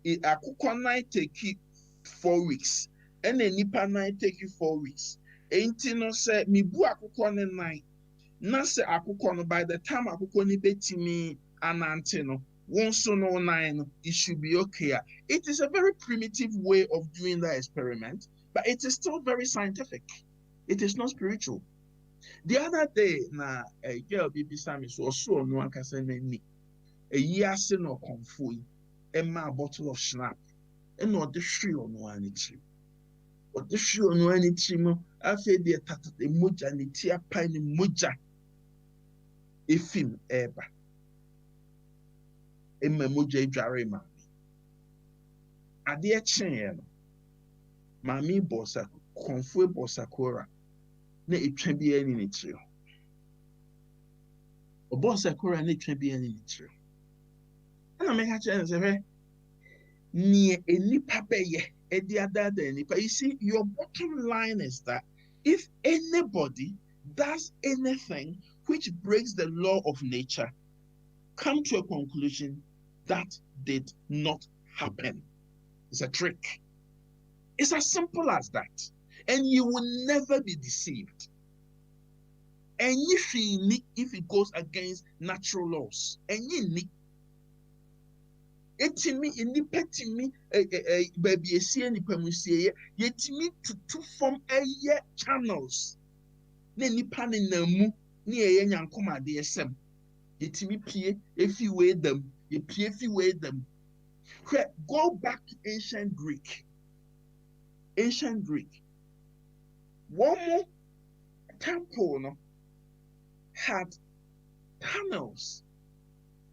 a coconut take you 4 weeks. And then Nipana take you 4 weeks. Ain't no say me bu a coconut night. Na se akukɔ no by the time akukɔ ni betimi anante no once no 9 it should be okay. It is a very primitive way of doing that experiment, but it is still very scientific. It is not spiritual. The other day na a girl bibi sami so no ankasa n'ani eyiase no konfo yi a bottle of Schnapp and no de hwe ono ani tiri o de hwe ono ani tiri mo afi de tata de moja ni ti apa ni moja efim eba emma moja idware ma ade ekyen no mami bossa konfo bossa kora na etwa bi ani ni tiri o bossa kora na etwa bi ani ni tiri ana me ha chen se ni enipa beye edi adada enipa. You see, your bottom line is that if anybody does anything which breaks the law of nature, come to a conclusion that did not happen. It's a trick. It's as simple as that. And you will never be deceived. And if it goes against natural laws, and you need etimi inipetimi baby esie nipa musie yetimi to form channels na nipa ne namu Ni ye nyankoma de esem. Yetimi pie efi we them. Ye pie fi we them. Go back to ancient Greek. Ancient Greek. One more temple no, had tunnels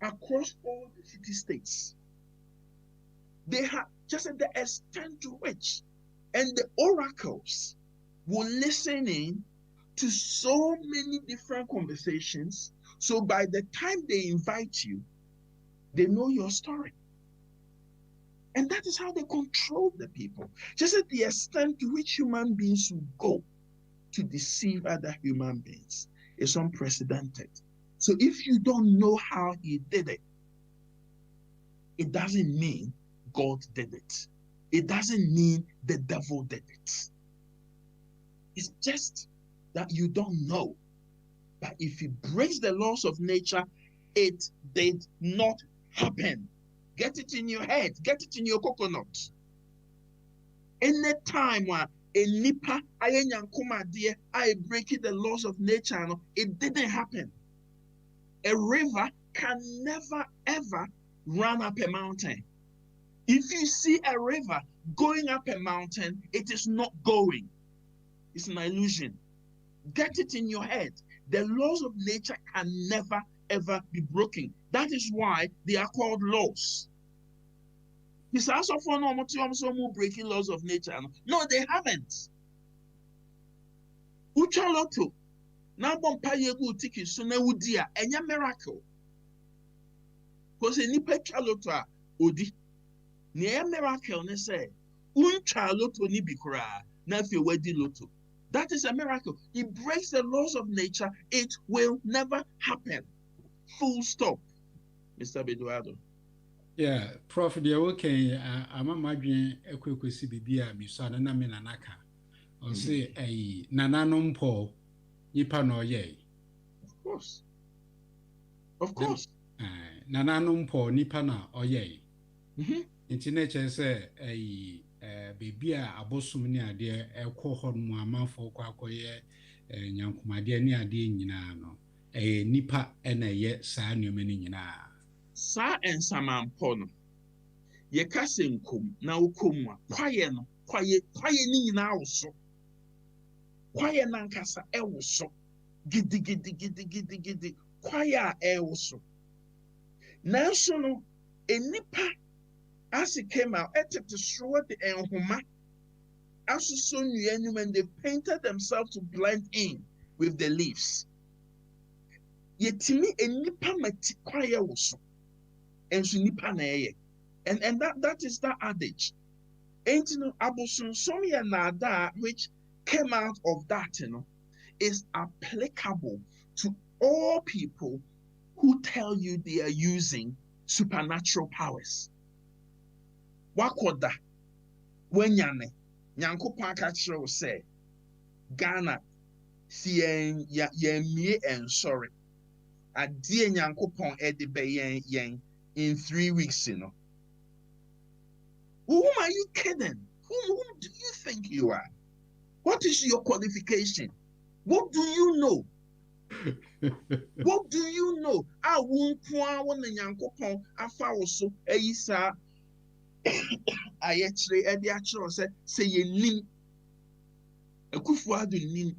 across all the city states. They had just the extent to which, and the oracles were listening to so many different conversations. So by the time they invite you, they know your story. And that is how they control the people. Just at the extent to which human beings will go to deceive other human beings is unprecedented. So if you don't know how he did it, it doesn't mean God did it. It doesn't mean the devil did it. It's just that you don't know. But if he breaks the laws of nature, it did not happen. Get it in your head. Get it in your coconut. Any time when a nipa I breaking the laws of nature, it didn't happen. A river can never ever run up a mountain. If you see a river going up a mountain, it is not going. It's an illusion. Get it in your head. The laws of nature can never ever be broken. That is why they are called laws. This also for no breaking laws of nature. No, they haven't. Ucha Lotto. Now bompa yegu tiki so na udia enya miracle. Because a nipa Lotto odi. Ne miracle ne say uncha Lotto ni bikura na fi wedi Lotto. That is a miracle. It breaks the laws of nature. It will never happen. Full stop. Mr. Beduado. Yeah, Prof, the okay, I'm a madrin equisi bibia, Misana Naminanaka. Or say a Nananum po, Nipa no ye. Of course. Of course. Nananum po, Nipana or ye. Into nature say a bibia abosumnia dear a cohon mamma for quacoye, Yankumadia near dinano, a Nipa and a yet san you menina. Sa ensamampo no ye kase nkom na ukomwa kwaye no kwaye ni nyina awoso kwaye na nkasa ewoso gidi kwaye a ewoso nanso no enipa as it came out etete sure the enhoma asuso nuanu when they painted themselves to blend in with the leaves yetimi enipa mati kwaye woso. And that is that adage. Ain't you know abosun somia nada which came out of that, is applicable to all people who tell you they are using supernatural powers. Wakoda when nyanko pakachro will say Ghana si ye and sorry. A dear nyanko pon edibe yen. In 3 weeks, Whom are you kidding? Whom do you think you are? What is your qualification? What do you know? What do you know? I won't want the yankopon. I found so a isa. I actually at the actual said, say ye nim. A kufuadu nim.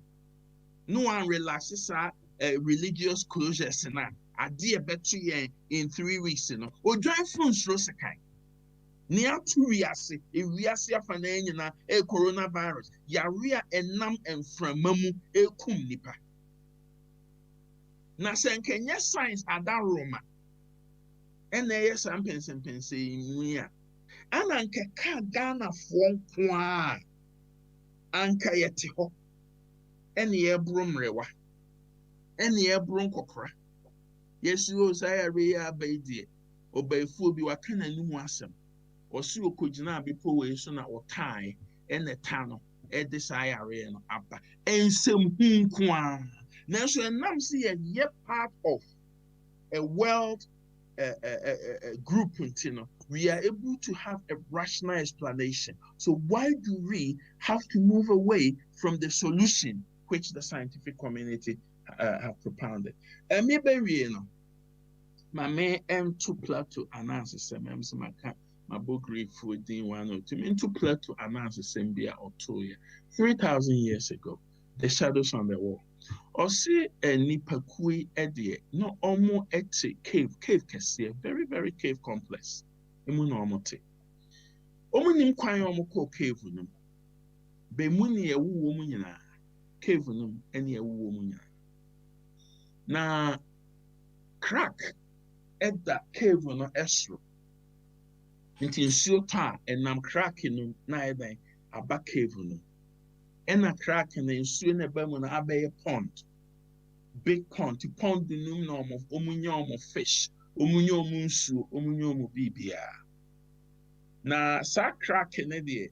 No one relaxes religious closures and that. I did bet you in 3 weeks, or join France Rosakai. Near to Riasi, if Riasia Fanana, a coronavirus, Yaria and Nam and Framamu, a cum nipa. Nasan can yes science at that Roma. And there is some pence and pense in Muya. And Anka Ghana for qua Anka Yetiho. And ye broom rewa. And ye broom cockra. Yes, you say a real baby, or by food be what can a new wasm, or so could not be poor so now or tie and the tunnel at this area up and some kwan. Now, so I'm see a yet part of a world group, we are able to have a rational explanation. So, why do we have to move away from the solution which the scientific community have propounded. And maybe you know, my man to Plato announce the same. I'm saying my book read for Dean 102. Into Plato announce the same beer or 2 years, 3,000 years ago. The shadows on the wall. Or see a nipakui edie, no almost at cave kesier, very, very cave complex. Immunomote. Omunim kwan omoko cave num. Be muni a woo woman cave num any a woo woman. Na crack at that cave no esro. Nti nsuo ta enam crack no na ebe aba cave no. Ena crack na nsuo na ba mu na abeye pond. Big pond, the pond the num norm of omunyo fish, omunyo nsuo, omunyo bibia. Na sa crack na de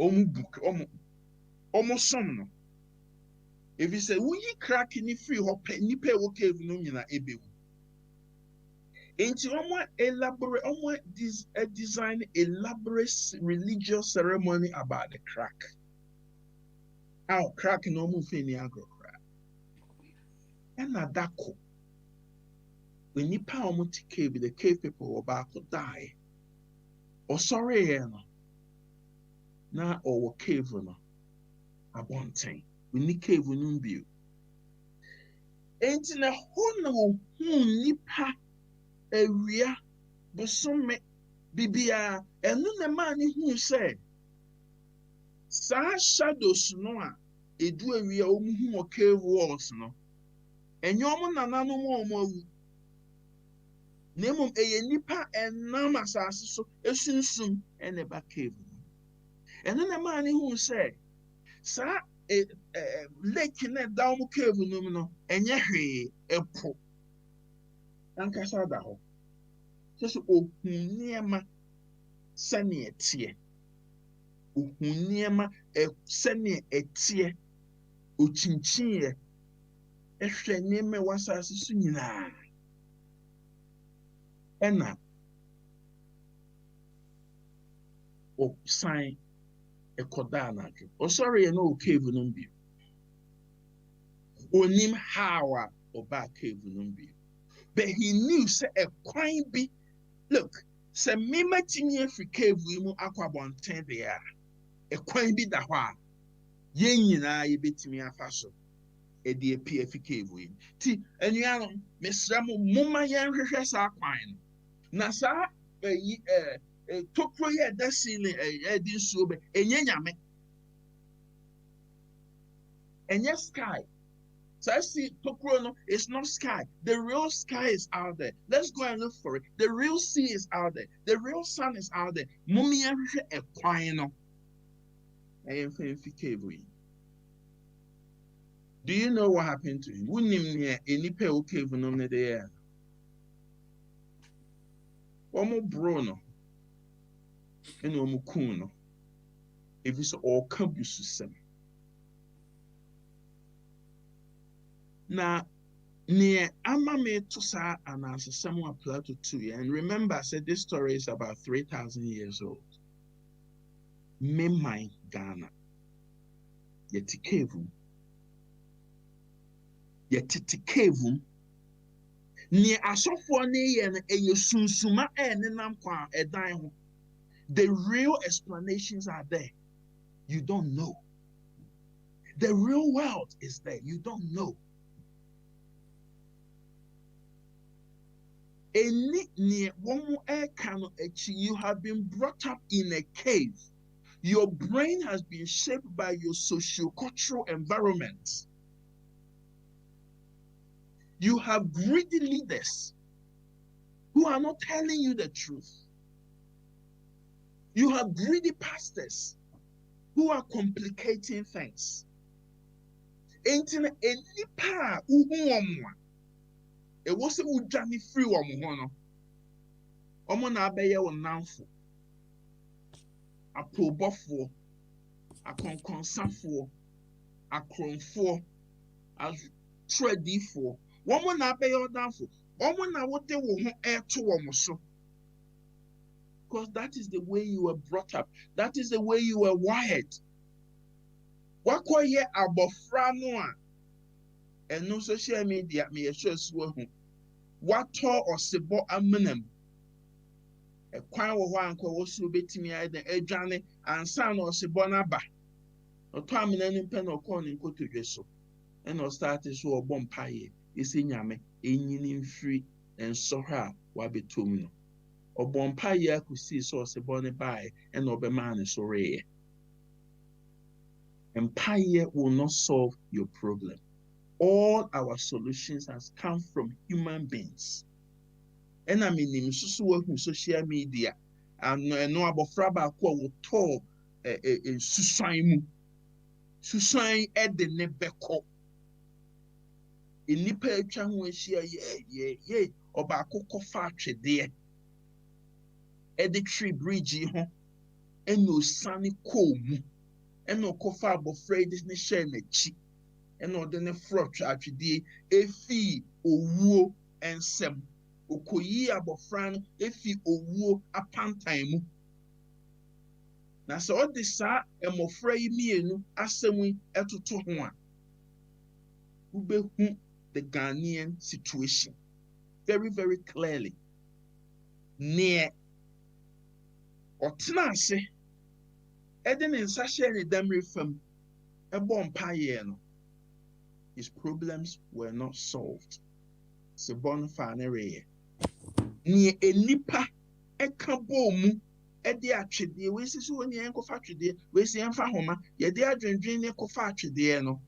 omu som no. If you say we crack ni free hop nipa wo cave no nyina ebewu. Enti omo design elaborate religious ceremony about the crack. Our crack no mu fe ni agro crack. Ena dako. When nipa omo ti cave, the cave people were about to die. Or sorry no. Na or cave no. Abonten. We ni cave no bi. Enti na ho nipa area bosome bibia enu na man hu say sa shadows no a edu area omu hu cave walls no enye omu nananom omu awu nemum eye nipa enam asase so esunsum ene ba cave no enu na man hu say sa lake na down cave no enye hwe epo ankasa da ho so ohun niema sane etie ohun niema sane etie ochinchin ehwe niema wasase so nyina ena o sign ekoda na ke o sorry no cave no bi onim how oba cave no bi. But he knew say a coin be look, say me matini every cave we mu akwabonten there. A coin be da hwa. Ye nyina ye betimi afa so. E de PF cave we. Ti anuano mesra mo moma yen hwehwe sa kwan. Na sa tokro ye da ceiling di so be enye nyame. Enye sky. So I see Tokrono, it's not sky. The real sky is out there. Let's go and look for it. The real sea is out there. The real sun is out there. Mummy a quino. Do you know what happened to him? Wouldn't him near any pale cave on the air? Omo Bruno. And Omo Kuno. If it's all cabusum. Now, near Amame to sa and answer someone Plato 2. And remember, I said this story is about 3,000 years old. Memai Ghana. Yeti kevum. Yeti kevum. Near Asofo ne yen e sunsuma nam kwa edan. The real explanations are there. You don't know. The real world is there. You don't know. You have been brought up in a cave. Your brain has been shaped by your socio-cultural environment. You have greedy leaders who are not telling you the truth. You have greedy pastors who are complicating things. It wasn't Ujani free one. Omona Abeya or Nanfo. A pro buffo, a conconsan for, a cron for, a tready for. Woman Abeya or Nanfo. Omona what they will air to almost so. Because that is the way you were brought up. That is the way you were wired. What ye abofranoa? ɛno social media meyɛ sure so ahu watɔ ɔsebɔ amanam ɛkwan wɔ hɔ ankɔ wɔ so obɛtumi ayɛ dɛ adwane ansa na ɔsebɔ no aba ɔtɔ amena no mpɛ na ɔkɔɔ ne nkotodwe so ɛna ɔstarte so ɔbɔ mpaeɛ ɛsɛ nyame ɛnyini mfiri nsɔhwɛ a wabɛtɔ mu no ɔbɔ mpaeɛ akɔsii sɛ ɔsebɔ no baeɛ ɛna ɔbɛmaa ne so reeɛ mpaeɛ will not solve your problem. All our solutions has come from human beings. And I mean, in social media, and no abofra baako a wotɔ susan mu susan ɛde ne bɛkɔ nnipa atwa ho ahyia yɛ ɔbaako kɔfa atwedeɛ ɛde twe bridge ho ɛna osane kɔɔ mu ɛna ɔkɔfa abɔfra yi de ne hyɛ n'akyi ɛna ɔde ne frɔ atwedeɛ efi owuo nsɛm okoyi abɔfra no efi owuo apantan mu na sɛ ɔde saa mmɔfra yi mmienu asɛm yi ɛtoto ho a wobɛhu the Ghanaian situation very very clearly neɛ ɔtena ase ɛde ne nsa hyɛ ne damre fam ɛbɔ mpaeɛ no his problems were not solved sebɔ no fa ne reɛ neɛ enipa ɛka bɔɔ mu ɛde atwedeɛ wesi so wɔn yɛn kɔfa atwedeɛ wesi yɛn fa homa yɛde adwendwen ne kɔfa atwedeɛ no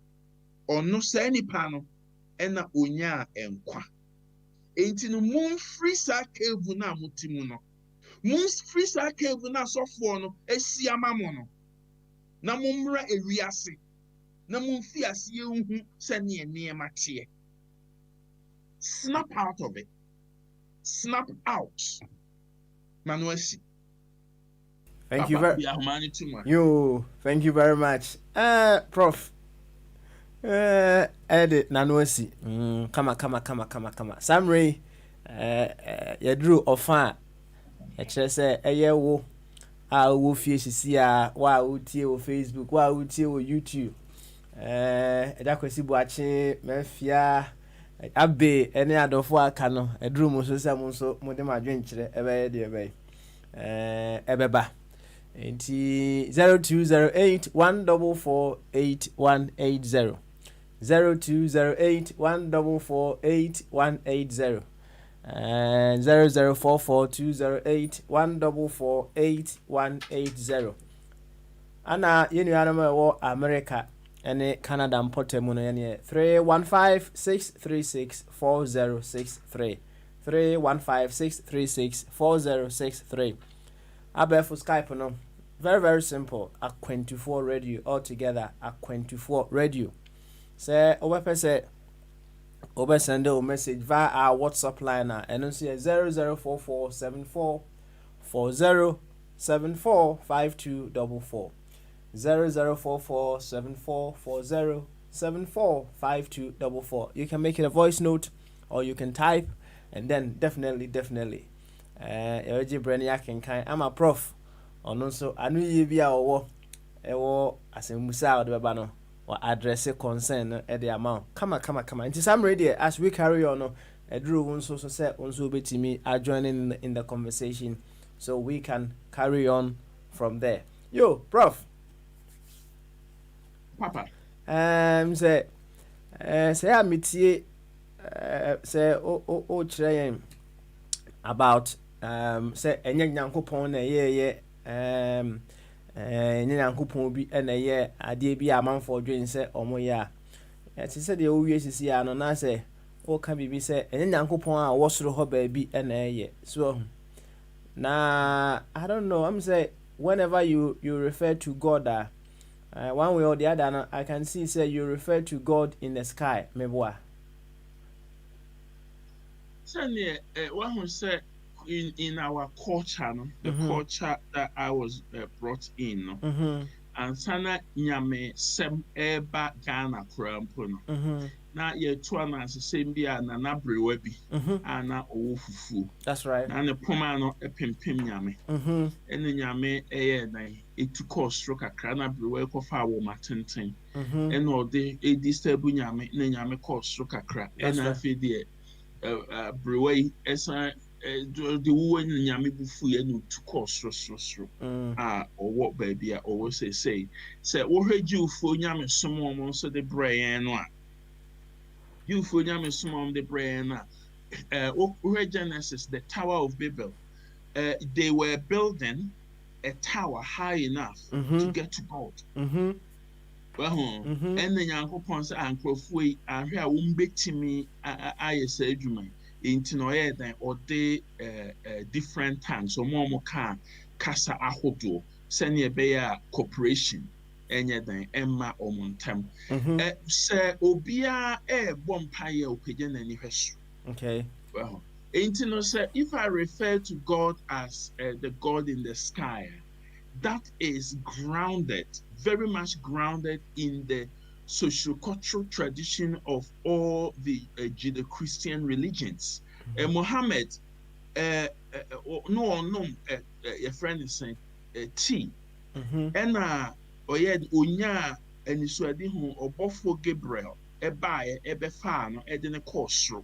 ɔno saa nipa no ɛna onya nkwa enti no mumfiri saa cave na muti mu no mumfiri saa cave na asɔfoɔ no esi ama mo no na mummra ewiase na mumfi aseɛ hu sɛ ne nneɛma teɛ snap out of it snap out manuasi. Thank you very much. Prof. Edit Nanosi. Kama. Samray yadru ofa ɛkyerɛ sɛ ɛyɛ wo a wo fie sisi a wa wotie wo Facebook wa wotie wo YouTube ɛda kwasi buakye mafia abe ɛne adɔfo aka no ɛduru mu so sɛ mo nso mo de ma dwenkyerɛ ɛbɛyɛ de ɛbɛyɛ ɛbɛba nti 0208144180 0208144180 and 00442081448180 ana yenu anama ɛwɔ America ɛne Canada mpɔtɛmu no yɛne 3156364063 3156364063 abɛfo Skype no very very simple A24 radio altogether A24 radio say obepe say obe send a message via our WhatsApp line and then say 00447440745244 00447440745244. You can make it a voice note or you can type and then definitely I'm a prof on also anu ye bia owo ewo asemusa odebeba no or address concern at the amount. Come on. Until I'm ready as we carry on. Drew also said also betimi are joining in the conversation so we can carry on from there. Yo, Prof. Papa. Say amitie say o kyerɛ about say enye nyankopɔn na ye nyankopɔn bi na ye ade bi amanfo dwen sɛ ɔmo ya ɛte sɛ deɛ owie sisi ya no na sɛ o ka bibi sɛ enye nyankopɔn a wɔsoro hɔ ba bi na ye so na I don't know I'm say whenever you refer to God one way or the other I can see say you refer to God in the sky meboa sɛ one who said in our culture, no, the culture that I was brought in, no, ansana nyame sem eba Ghana koraa mpo no na yɛtu anansesɛm bi a Nana Aberewa bi a na ɔwɔ fufuo That's right. na ne poma no pempem nyame ɛne nyame ɛyɛ dan ɛtu kɔɔ soro kakra na Aberewa kɔfa awɔma tenten ɛna ɔde ɛdisturb nyame na nyame kɔɔ soro kakra ɛna afei deɛ Aberewa yi ɛsan de wuo ne nyame bufu yɛ no tu kɔɔ soro a ɔwɔ baabi a ɔwɔ seesei sɛ wohwɛ Jewfoɔ nyame som wɔn nso de brɛ yɛn no a Jewfoɔ nyame som wɔn de brɛ yɛn no a wohwɛ Genesis, the Tower of Babel, they were building a tower high enough to get to God. And the Nyankopɔn sɛ ankurɔfoɔ yi ahwɛ a wɔmbɛtumi ayɛ saa adwuma yi nti na ɔyɛ dan ɔde different tanks ɔmo kaa kasa ahodoɔ sɛnea ɛbɛyɛ a cooperation ɛnyɛ dan ɛmma ɔmo ntam sɛ obiara ɛɛbɔ mpaeɛ a ɔpagya n'ani hwɛ soro. Okay. Well, nti no sɛ if I refer to God as the God in the sky, that is grounded, very much grounded in the socio-cultural tradition of all the Judeo-Christian religions. Muhammad, your friend is saying, tea, and onya anisuadi hu obofo Gabriel, ebae, ebefa no, edene kosro.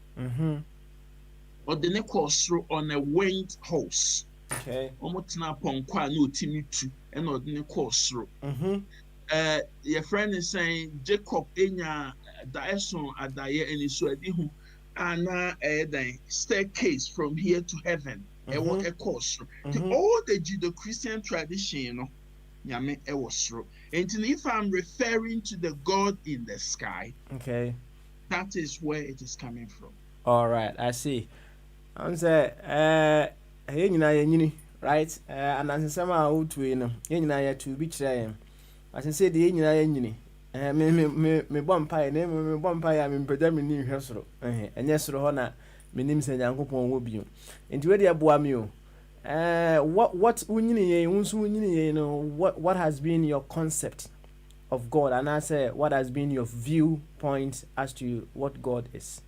Odene kosro on a winged horse. Okay. Omotena ponkwa no timi tu, and odene kosro. Your friend is saying Jacob enya daeson adaye anisuadi hu ana the staircase from here to heaven. All the Judeo-Christian tradition, you know, nyame ewosro. And if I'm referring to the God in the sky, okay, that is where it is coming from. All right, I see. I'm say right? And as some are to you know, to be trying. As I said, the me bumpire name, me bumpire, I'm in predominant hustle. And yes, Rohana, my name is Yankopon will be. And where they are Boamio. What what has been your concept of God? And I say, what has been your viewpoint as to what God is?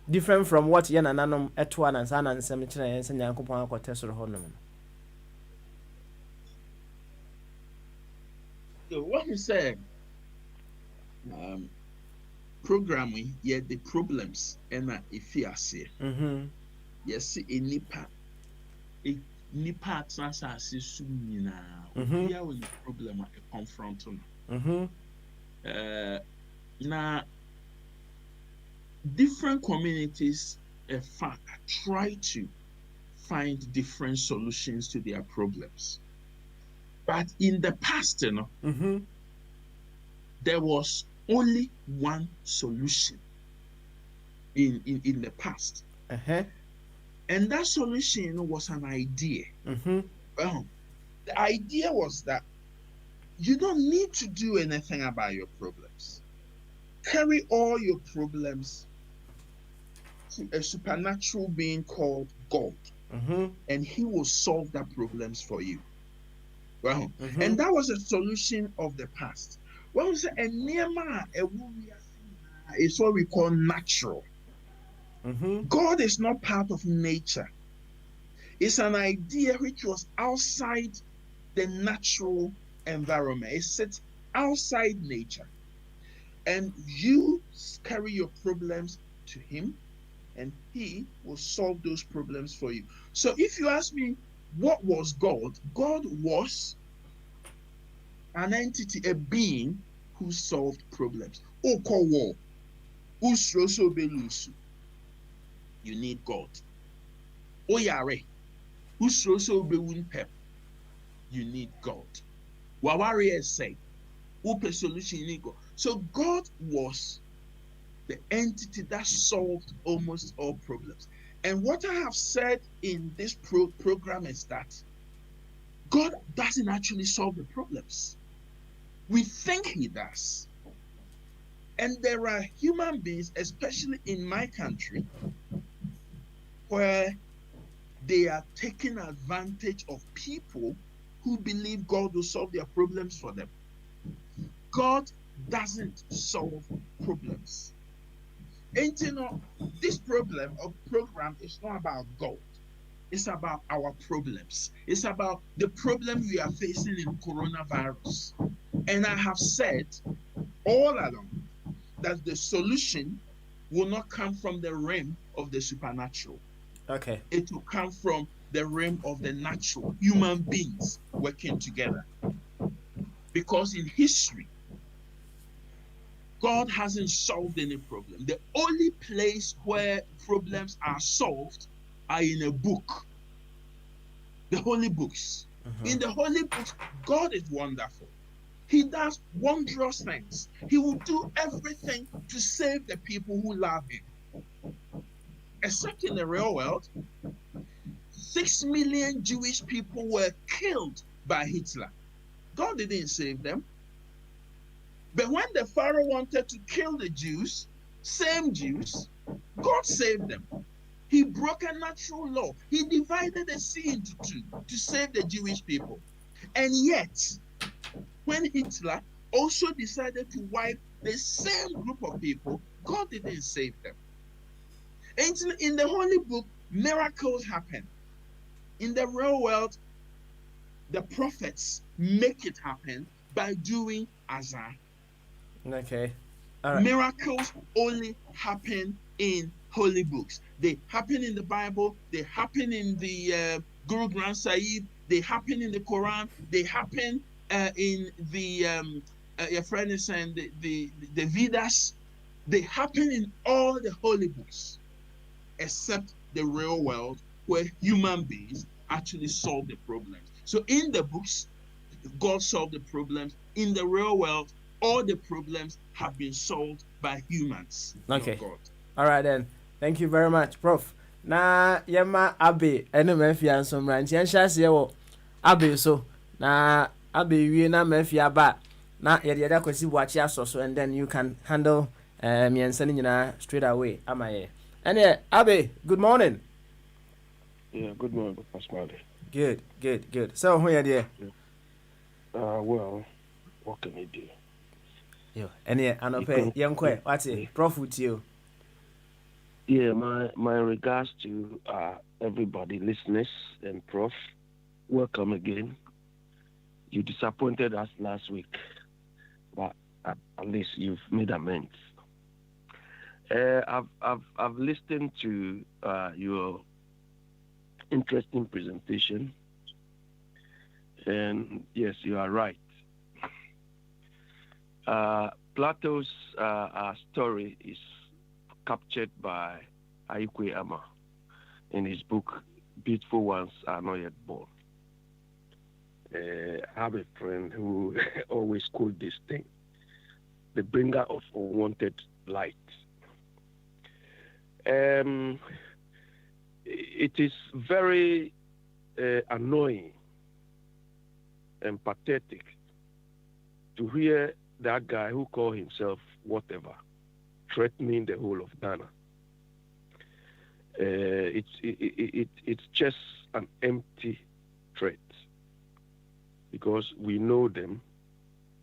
Different from what Yananam Etwan and San and Cemetery and Yankopon Cortes or Honum. So what he said, programming, yet the problems and if you are say, yes, in nipa transase sumina, we are with the problem confronting. Now, different communities try to find different solutions to their problems. But in the past, you know, there was only one solution in the past. And that solution was an idea. Well, the idea was that you don't need to do anything about your problems. Carry all your problems to a supernatural being called God, and he will solve the problems for you. Well, and that was a solution of the past. When we say a nema is what we call natural. God is not part of nature. It's an idea which was outside the natural environment. It sits outside nature. And you carry your problems to him, and he will solve those problems for you. So if you ask me, what was God? God was an entity, a being who solved problems. You need God. Oyare. You need God. Wawari say, Upe solution you need God. So God was the entity that solved almost all problems. And what I have said in this program is that God doesn't actually solve the problems. We think he does. And there are human beings, especially in my country, where they are taking advantage of people who believe God will solve their problems for them. God doesn't solve problems. And you know, this problem or program is not about God. It's about our problems. It's about the problem we are facing in coronavirus. And I have said all along that the solution will not come from the realm of the supernatural. Okay. It will come from the realm of the natural, human beings working together. Because in history, God hasn't solved any problem. The only place where problems are solved are in a book, the holy books. In the holy books, God is wonderful. He does wondrous things. He will do everything to save the people who love him. Except in the real world, 6 million Jewish people were killed by Hitler. God didn't save them. But when the Pharaoh wanted to kill the Jews, same Jews, God saved them. He broke a natural law. He divided the sea into two to save the Jewish people. And yet, when Hitler also decided to wipe the same group of people, God didn't save them. And in the Holy Book, miracles happen. In the real world, the prophets make it happen by doing azar. Okay. All right. Miracles only happen in holy books. They happen in the Bible. They happen in the Guru Granth Sahib. They happen in the Quran. They happen in the your friend is saying the Vedas. They happen in all the holy books, except the real world where human beings actually solve the problems. So in the books, God solved the problems. In the real world, all the problems have been solved by humans, Okay. not God. All right then. Thank you very much, Prof. Na yema Abe ene mafia nso mranchi enhyase wo Abe so na Abe wie na mafia ba na yede da kwasi buachi asoso, and then you can handle me ensani nyina straight away amaye. Ene Abe, good morning. Yeah, good morning, Pastor Mali. Good. So who you there? Well, what can I do? Yo, ene anope yenkwe wati Prof with you. Yeah, my regards to everybody, listeners and Prof. Welcome again. You disappointed us last week, but at least you've made amends. I've listened to your interesting presentation, and yes, you are right. Plato's story is captured by Aikwe Ama in his book Beautiful Ones Are Not Yet Born. I have a friend who always quotes this thing: the bringer of unwanted light. It is very annoying and pathetic to hear that guy who called himself whatever threatening the whole of Ghana. It's just an empty threat, because we know them,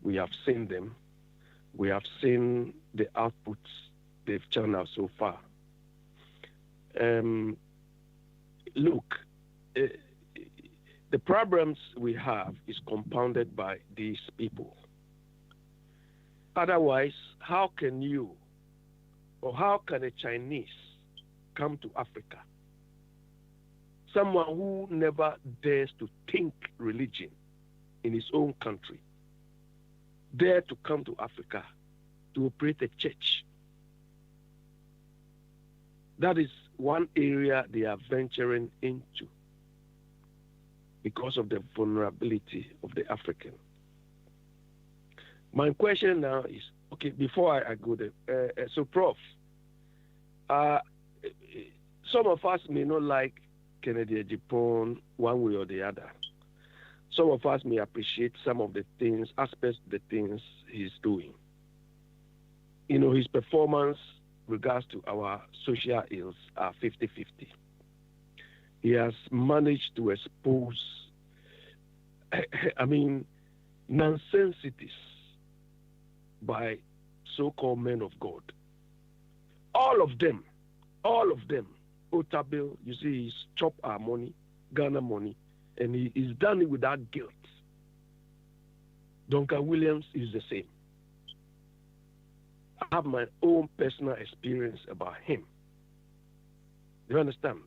we have seen them, we have seen the outputs they've channeled so far. Look, the problems we have is compounded by these people. Otherwise, how can you, or how can a Chinese come to Africa? Someone who never dares to think religion in his own country, dare to come to Africa to operate a church. That is one area they are venturing into because of the vulnerability of the African. My question now is, okay, before I go there, so Prof, some of us may not like Kennedy Agyapong one way or the other. Some of us may appreciate some of the things, aspects of the things he's doing. You know, his performance regards to our social ills are 50-50. He has managed to expose I mean, nonsensities by so-called men of God. All of them, Otabil, you see, he's chopped our money, Ghana money, and he's done it without guilt. Duncan Williams is the same. I have my own personal experience about him. Do you understand?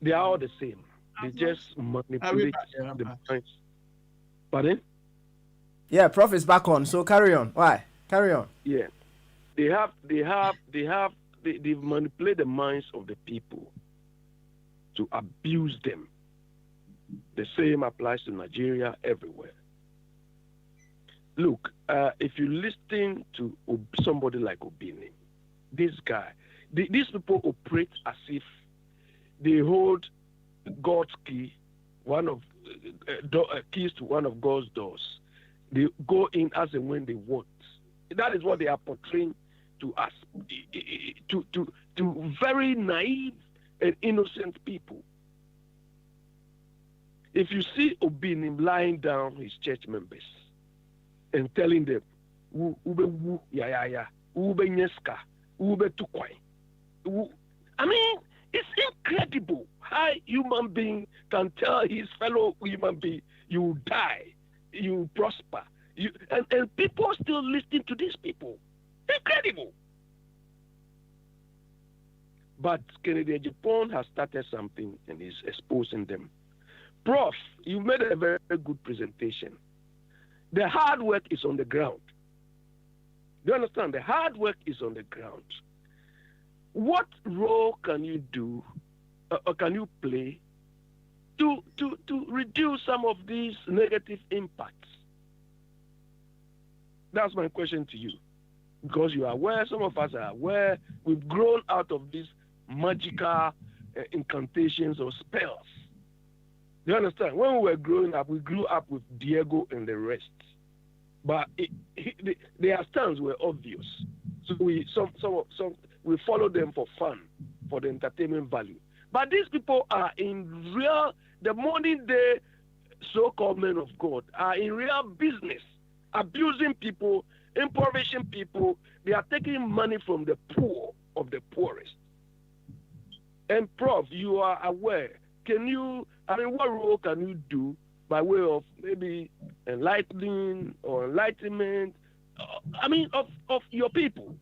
They are all the same. They just manipulate the minds. Pardon? Yeah, Prof is back on, so carry on. Why? Carry on. Yeah. They manipulate the minds of the people to abuse them. The same applies to Nigeria everywhere. Look, if you listen to somebody like Obini, this guy, these people operate as if they hold God's key, one of keys to one of God's doors. They go in as and when they want. That is what they are portraying to us, to very naive and innocent people. If you see Obini lying down his church members and telling them, ube ya, ube nyeska, ube tukwai. I mean, it's incredible how a human being can tell his fellow human being, you die, you prosper. And people are still listening to these people. Incredible. But Kennedy Japan has started something and is exposing them. Prof, you made a very good presentation. The hard work is on the ground. Do you understand? The hard work is on the ground. What role can you do or can you play to reduce some of these negative impacts? That's my question to you. Because you are aware, some of us are aware, we've grown out of these magical incantations or spells. Do you understand? When we were growing up, we grew up with Diego and the rest. But their stands were obvious. So we follow them for fun, for the entertainment value. But these people are in real, the modern day so-called men of God are in real business, abusing people, impoverishing people. They are taking money from the poor of the poorest. And Prof, you are aware. What role can you do by way of maybe enlightening or enlightenment, of your people?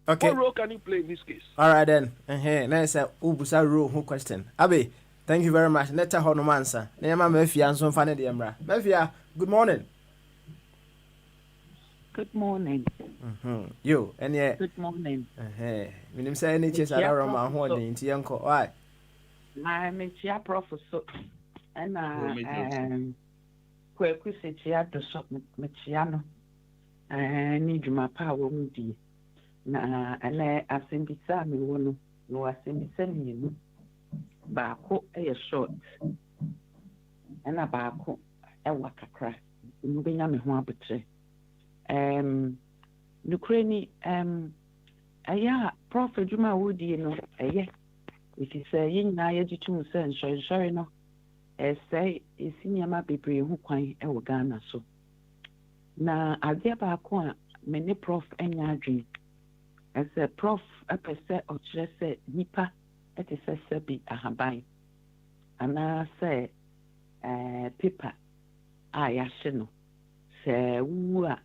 Okay. What role can you play in this case? All right then. Let's say ubusa role who question. Abe, thank you very much. Neta hono answer. Nema Mefia and so fane de emra. Mefia, good morning. Good morning. You and yeah. Good morning. Minim say any chase around my horn into yanko. Why? My metia professor and Quaku Setia to Sop Mechiano. Need my power mudi. Na and I send beside me one no I send sending you. Bako a short and a bako a waka crack. Moving on me one betray. Ukraine aya Prophet Juma Woody no aye it is a yin na ye jitu sen sorry no say senior ma bebre hu kwan e wo Ghana so na ade ba ko a many prof enya adwen as a prof apese o kire se nipa ete se bi ahaban ana se paper ya hye no se wu a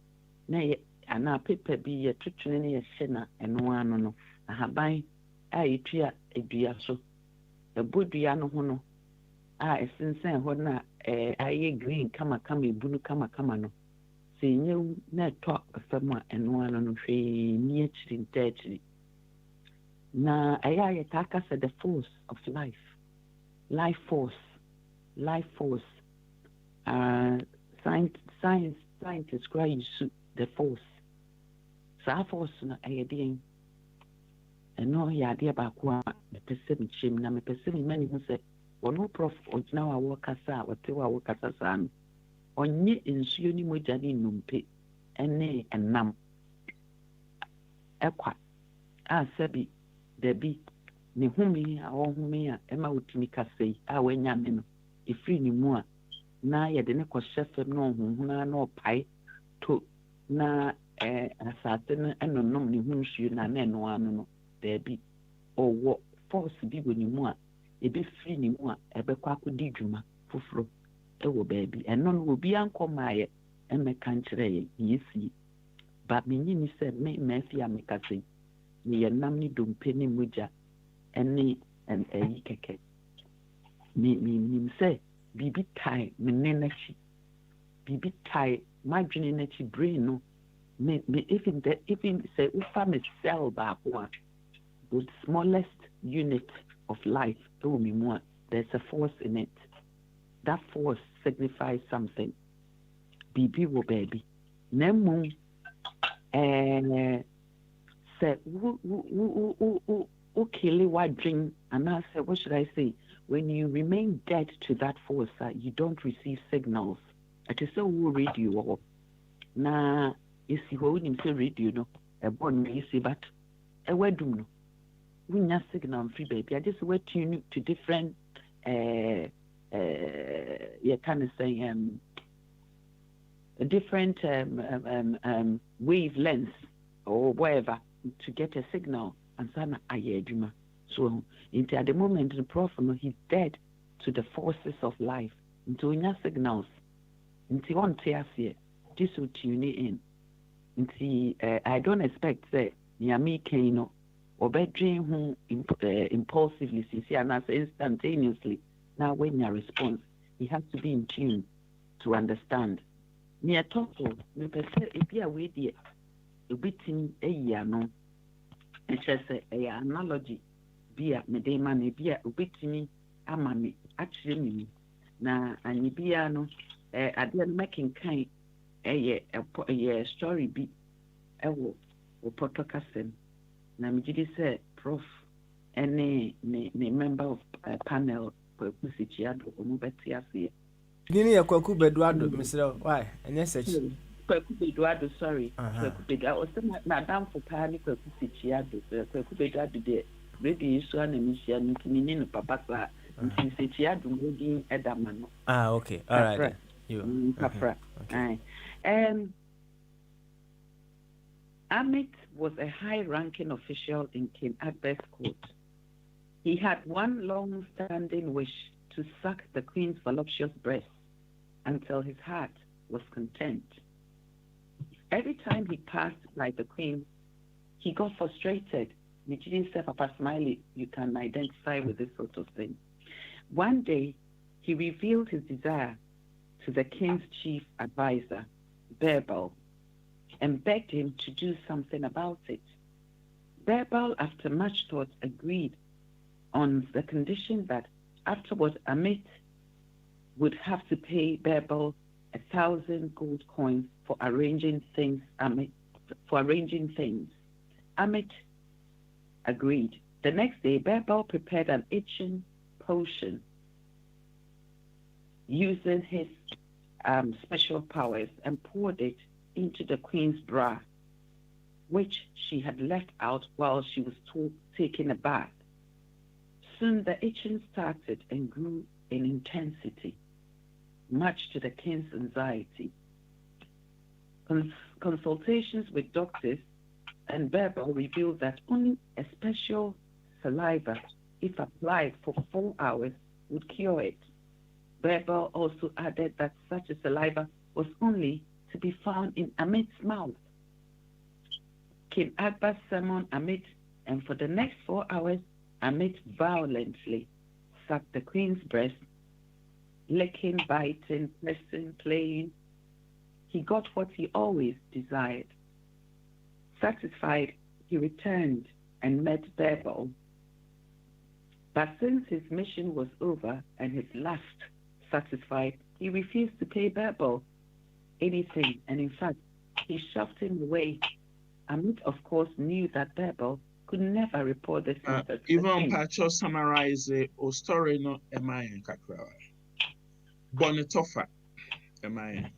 na ana paper bi ye twetwene ne ye hye na eno ano no ahaban etua edua so ebodua no ho no esensen ho na aye green kama ebunu kama no se nyewu na to afam a eno ano no hwe ni akiri ntachiri na aye taka se the force of life force scientists cry you the force sa force na aye din eno ya de ba ko a pese mi chim na me pese mi mani hu se wono prof ojina wa wo kasa wote wa wo kasa san onye nsuo ni moja ni numpe ene enam ekwa a sebi debi ne humi a wo humi a ema wotimi kasei a wanya me no ifri ni mu a na yɛde ne kɔhyɛ fam na ɔhohona na ɔpae to na asase no ɛnonom ne ho nsuo na ɛnoa no daabi ɔwɔ force bi wɔ ne mu a ɛbɛfiri ne mu a ɛbɛkɔ akɔdi dwuma foforɔ ɛwɔ baabi ɛno no obi ankɔmaayɛ ɛmɛka nkyerɛ yɛ yɛsie ba menyi ni sɛ me maafi a mekasa yi meyɛ nam ne dompe ne mogya ɛne ɛyi kɛkɛ menim sɛ biribi tae me ne n'akyi biribi tae m'adwene n'akyi brain no me even sɛ wofa me cell baako a the smallest unit of life ɛwɔ me mu a there's a force in it. That force signifies something. Bibi wo baby. Nemu say ukili wadring and I say what should I say? When you remain dead to that force, you don't receive signals. It is so radio. Na you see what you say radio no. A born you see but a wedum no. We not signal free baby. I just went tune to different you kind of say different wavelengths or whatever to get a signal and sana ayeduma. So at the moment the prophet he's dead to the forces of life. Into your signals. Into on teasie. This will tune in. Into I don't expect say Niami Kano or bedroom who impulsively see and instantaneously. Now, when your response, he has to be in tune to understand. Near Toto, me per se, if you are with you, a bit in a year, no, and just say, a analogy, be a medemani, be a bit me, a mammy, actually, me. Now, and you be a no, I didn't making kind, a story be a wo, or protocassin. Now, me did say, Prof, any member of a panel. Nini ya Kwaku Bedwado, Mr. Why? And yes, Kwaku Bedwado, sorry. Kwaku Bedwado, or some Madame for Pani Kwaku Sichiado, Kwaku Bedwado, the radio is one emission, meaning Papa, and Sichiado, moving Edamano. Ah, okay, all right. You, Papa. Amit was a high-ranking official in King Akbar's court. He had one long-standing wish to suck the queen's voluptuous breast until his heart was content. Every time he passed by the queen, he got frustrated. Mijidi said, Papa Smiley, you can identify with this sort of thing. One day, he revealed his desire to the king's chief advisor, Birbal, and begged him to do something about it. Birbal, after much thought, agreed on the condition that afterward Amit would have to pay Birbal 1,000 gold coins for arranging things. Amit agreed. The next day, Birbal prepared an itching potion using his special powers and poured it into the queen's bra, which she had left out while she was taking a bath. Soon the itching started and grew in intensity, much to the king's anxiety. Consultations with doctors and Birbal revealed that only a special saliva, if applied for 4 hours, would cure it. Birbal also added that such a saliva was only to be found in Amit's mouth. King Akbar summoned Amit, and for the next 4 hours, Amit violently sucked the queen's breast, licking, biting, pressing, playing. He got what he always desired. Satisfied, he returned and met Birbal. But since his mission was over and his lust satisfied, he refused to pay Birbal anything, and in fact, he shoved him away. Amit, of course, knew that Birbal could never report this matter. Even Pacho summarize the story no Emayan Kakra. Bonitofa Emayan.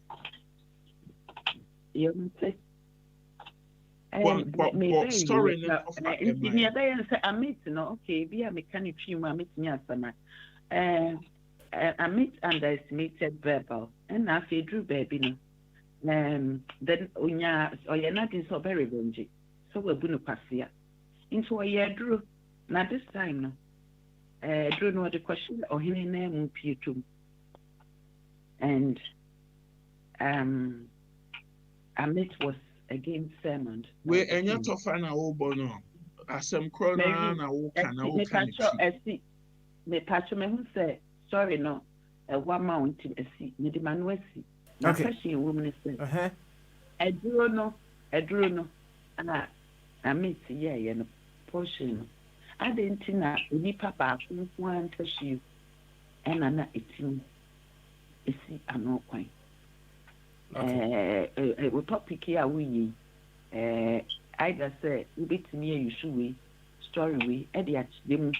You say? Story no Amit, no, okay, be a mechanic, Amit, Amit underestimated verbal, and I feel Drew baby. Then you're not in so very revenge. So we're going to pass here. Into a year, Drew. Now this time, no. Drew, no the question or his name P2. And Amit was against Sermon. We enya to find a obo no. Asem krona na wo kana wo kana. Me patcho me who say sorry no. One mountain see. Me the man we see. Na question woman say. Eduro no. Ana Amit yeah no portion. I didn't know any papa one touch you. And I'm not eating. See, I'm not quite. We topic here we either say we beat me you should story we Eddie them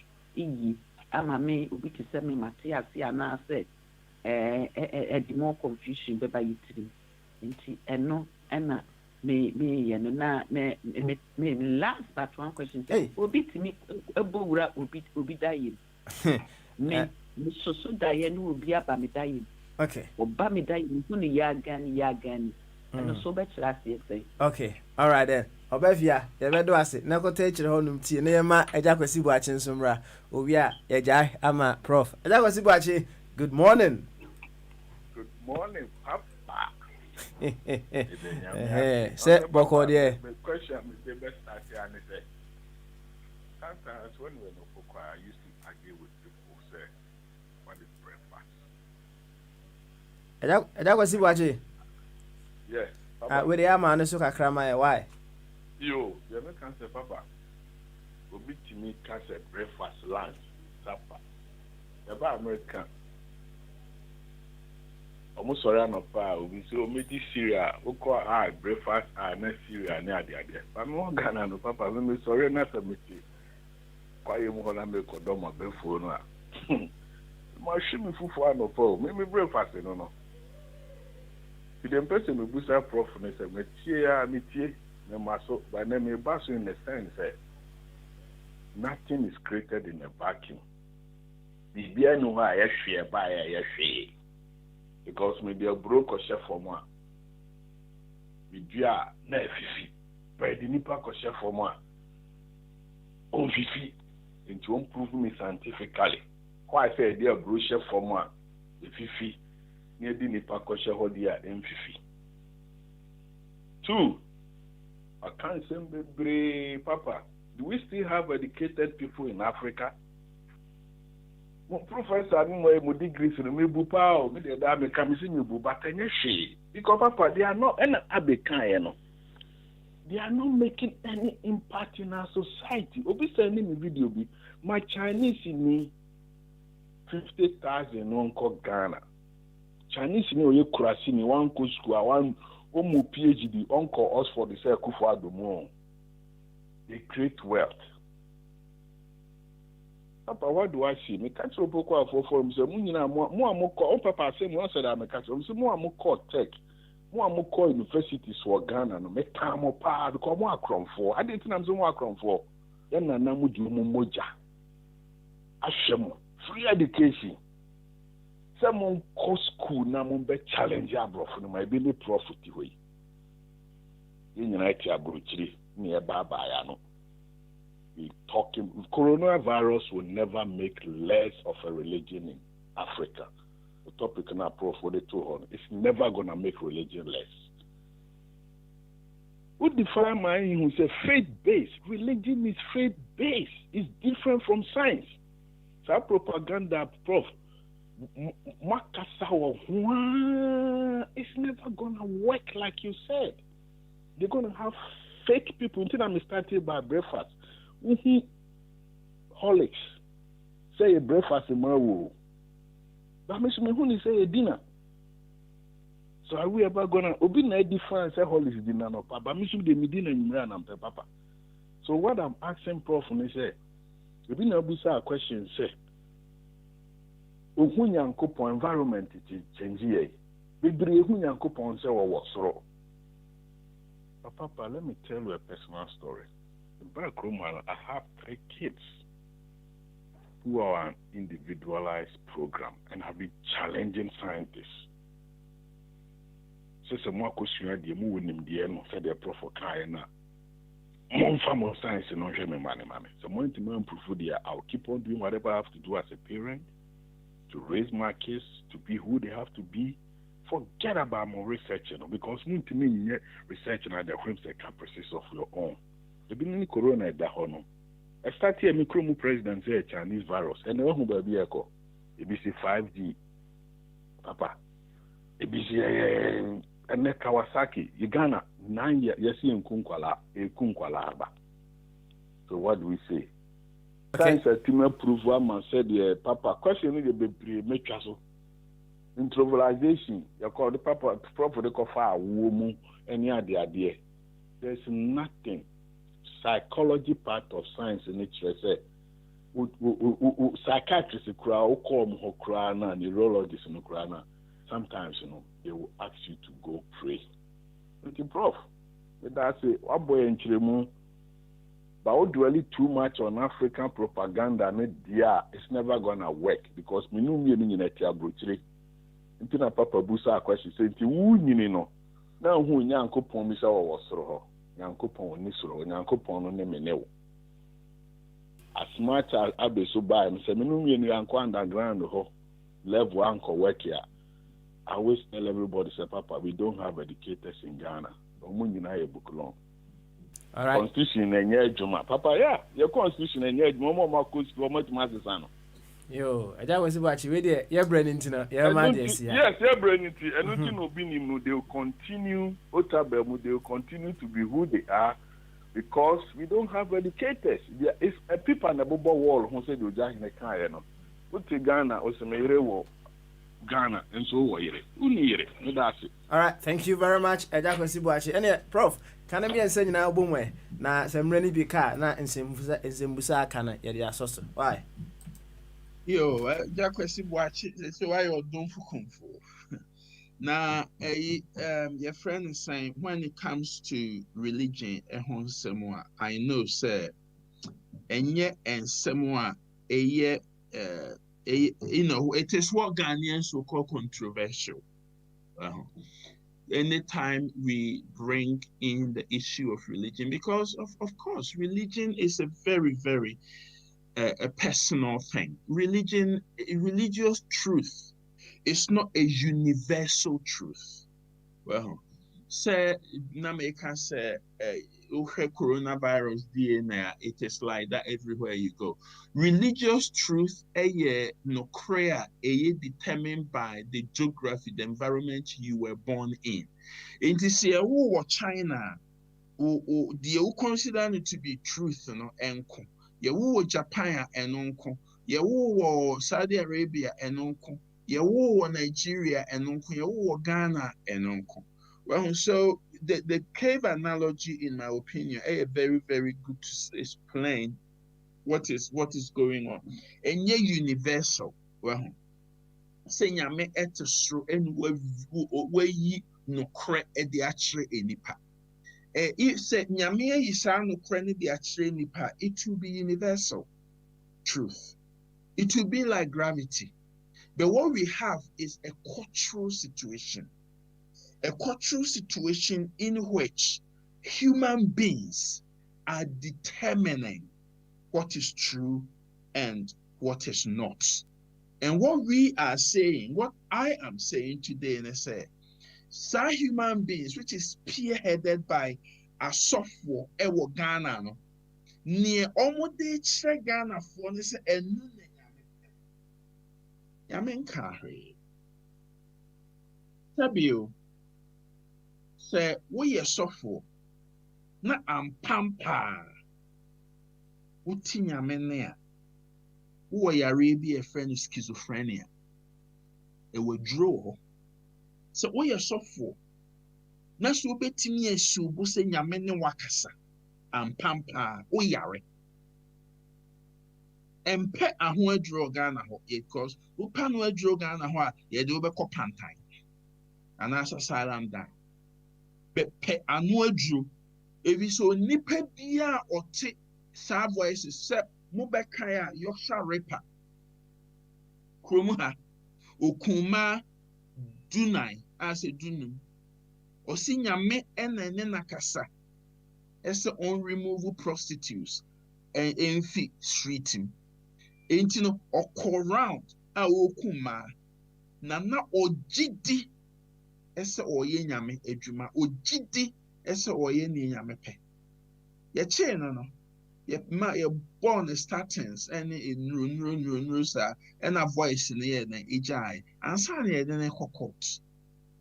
ama me ubi to send me Matthias here now said more confusion by you and no and me and na me last but one question say ubi to me a bura ubi dying me so dying will be about me dying. Okay. Obama died in Yagan. And so much last year say. Okay. All right then. Obevia, you better do as it. Nako take your home tea. Nema, Ejakwesi watching Sumra. Obia, Ejai, Ama, Prof. Ejakwesi watching. Good morning. Good morning, Papa. Say, Boko, dear. The question is the best start here, and say, sometimes when we're not for I used to argue with people, say, what is breakfast? Ejakwesi watching. Yes. Where the man is so crama, why? You can't say, Papa. Obi to me can say breakfast, lunch, supper. About American. Almost sorry, I'm not power. We say, Omiti Syria, who call breakfast, not Syria, near the idea. But no Ghana, no Papa, I'm sorry, not a meeting. Quiet more than make a dome of before. My shimmy for no problem. Maybe breakfast, no. To the person who boosts our prof, and say, Métier, no muscle, by name a bass in the sense that nothing is created in a vacuum. The beer no I share by a share. Because maybe a broke or chef for one. We do a fifi. By the nipa or chef for one. On fifi. And to improve me scientifically. Why I say dear bro chef for one. The fifi. Near the nipa or chef or dear and fifi. 2. I can't say, Papa, do we still have educated people in Africa? Professor, I'm degrees in me bupa, me the dame coming me bupa she because Papa, they are not any abekan, they are not making any impact in our society. Obi sending me video be my Chinese in me 50,000 on Ghana. Chinese in me kurasi me one go school, one PhD uncle Oxford say Kufuor Adomo. They create wealth. Papa, what do I see? Me catch up for form. So, more call. Papa say, more said I'm a catch up. So, more call tech. More call universities for Ghana. No, make time more power. Because more crom for. I didn't know so more crom for. Then na namu di moja. Ashemo free education. Someone call school na mo be challenge abroad no my be profit way. In United Abrochiri near Baba ya no. Talking coronavirus will never make less of a religion in Africa. The topic now, Prof, for the 200, it's never gonna make religion less. Who define my who say faith-based? Religion is faith-based. It's different from science. So propaganda, Prof, it's never gonna work like you said. They're gonna have fake people until I'm started by breakfast. Holics say a breakfast in my world. But Miss Mahoney say a dinner. So are we ever gonna obi na difference say holics dinner no papa? Miss the dinner in Mran Papa. So what I'm asking Prof is say, obi na busa a question say, Ohu Nyankopon environment it change here. Bebre Ohu Nyankopon say what soro. Papa, let me tell you a personal story. Back home, I have 3 kids. who are an individualized program and have been challenging scientists. So some more question the mu wonim the no said the prof kai na mon farm science no hwe me mane. So more to improve there, I'll keep on doing whatever I have to do as a parent to raise my kids to be who they have to be. Forget about more research, because me to me research and the whims and caprices of your own. The beginning corona at the hono. I start here micro president say Chinese virus and the one who be echo. ABC 5G. Papa. ABC and Kawasaki, Uganda 9 years in Kunkwala ba. So what do we say? Science team prove one man said Papa question the be make so. Improvisation, you call the proper the coffee woman any idea. There's nothing. Psychology part of science in it. Say, psychiatrists call na neurologists na. Sometimes they will ask you to go pray. But prof, that's it. What boy in Chilemu? But dwelling too much on African propaganda, it's never gonna work because we know me in a brutally. Ntina papa busa question say nti wu nyini no na hu nyankopon mi sa wo soro ho nyankopon ni soro nyankopon no ne menewo as much as abeso by me say me no nyini anko underground ho level anko work here. I always tell everybody say papa we don't have educators in Ghana no mu nyina e book long. All right, constitution enye adwuma papa your constitution enye adwuma mo ma ko school mo tuma sesa no. Yo, I don't want to watch you. You're branding to your madness. Yes, you're branding to and they will continue. They will continue to be who they are because we don't have educators. There is a people on the bubble wall who said you're just in a car. Put to Ghana or some Ghana and so that's it. All right, thank you very much. I don't want to watch and Prof, can I be a sending out boom way? Now, some really big car, not in Zimbusa Kana, yeah, so why? Yo, Jacques watch it. So why you don't for kung fu? Now, your friend is saying when it comes to religion, I know, sir, and yet and someone you know, it is what Ghanaians will call controversial. Anytime we bring in the issue of religion, because of course, religion is a very, very a personal thing. Religious truth is not a universal truth. Well, say Nameka say coronavirus DNA, it is like that everywhere you go. Religious truth no determined by the geography, the environment you were born in. It is here who China who consider it to be truth, enko. Yewo Japan enonko, yewo Saudi Arabia enonko, yewo Nigeria enonko, yewo Ghana enonko. Well, so the cave analogy, in my opinion, is very, very good to explain what is going on. And yeah, universal. Well, say nyame etesro and we no cre the actually enipa. If said nyame yisa no cre the actually nipa, it will be universal truth. It will be like gravity. But what we have is a cultural situation. A cultural situation in which human beings are determining what is true and what is not. And what we are saying, what I am saying today, and I say, some human beings, which is spearheaded by a software, Ewo Ghana, no, near almost the Ghana for this, and Yamen Kari. Sabio. Say, we are software, not pampa. Utinya menea. Who are Arabia friend is schizophrenia. A withdraw. So we are software. Na so betimi esu bu se nyamene wakasa. Pampa o yare. Empe aho adro Ghana ho because upa no adro Ghana ho a ye de obekọ pantan. Anasa salam down. Pe anu adru ebi so nipa bia ote sa voices se mo bekan a Yorkshire Ripper kurom ha okuma dunai ase dunum osi nyame ene ne nakasa ese on remove prostitutes and fi street him enti no okọ round a okuma na ogidi ese oye nyame adwuma ogidi ese oye ne nyame pe ye che no ye born statins and nru sa and a voice in ye na ejai ansa na ye ne kokot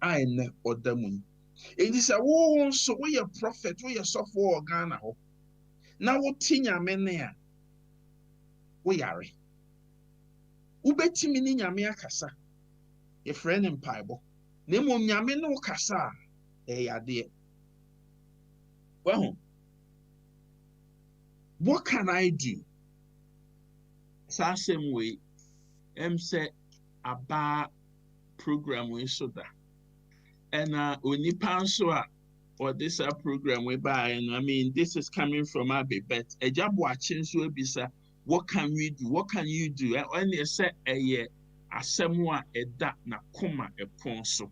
ai ne odamun enti say wo so we ye prophet we ye sofo Ghana ho na wo ti nyame ne a wo yare ubetimi ni nyame akasa ye frɛ ne mpaebɔ na mmom nyame ne wo kasa a yade well what can I do saa same way say aba program we so da and onipa nso a or this program we buy and I mean this is coming from Abe but ejabo achi nso ebisa what can we do what can you do and they say asɛm a ɛda na koma ɛpɔn so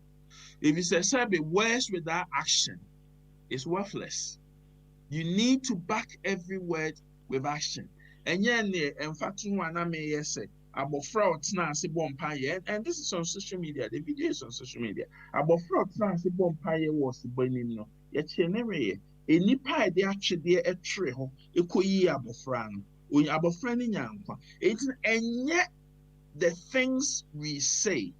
if you say be words without action is worthless. You need to back every word with action. And in fact, one I may say about fraud now say bompire, and this is on social media. The video is on social media. About fraud now say bompire was the burning no. Yet anyway, a nipa de actually a tree ho ekoyi abofra no. Oyin abofra ni nyankwa. And yet the things we say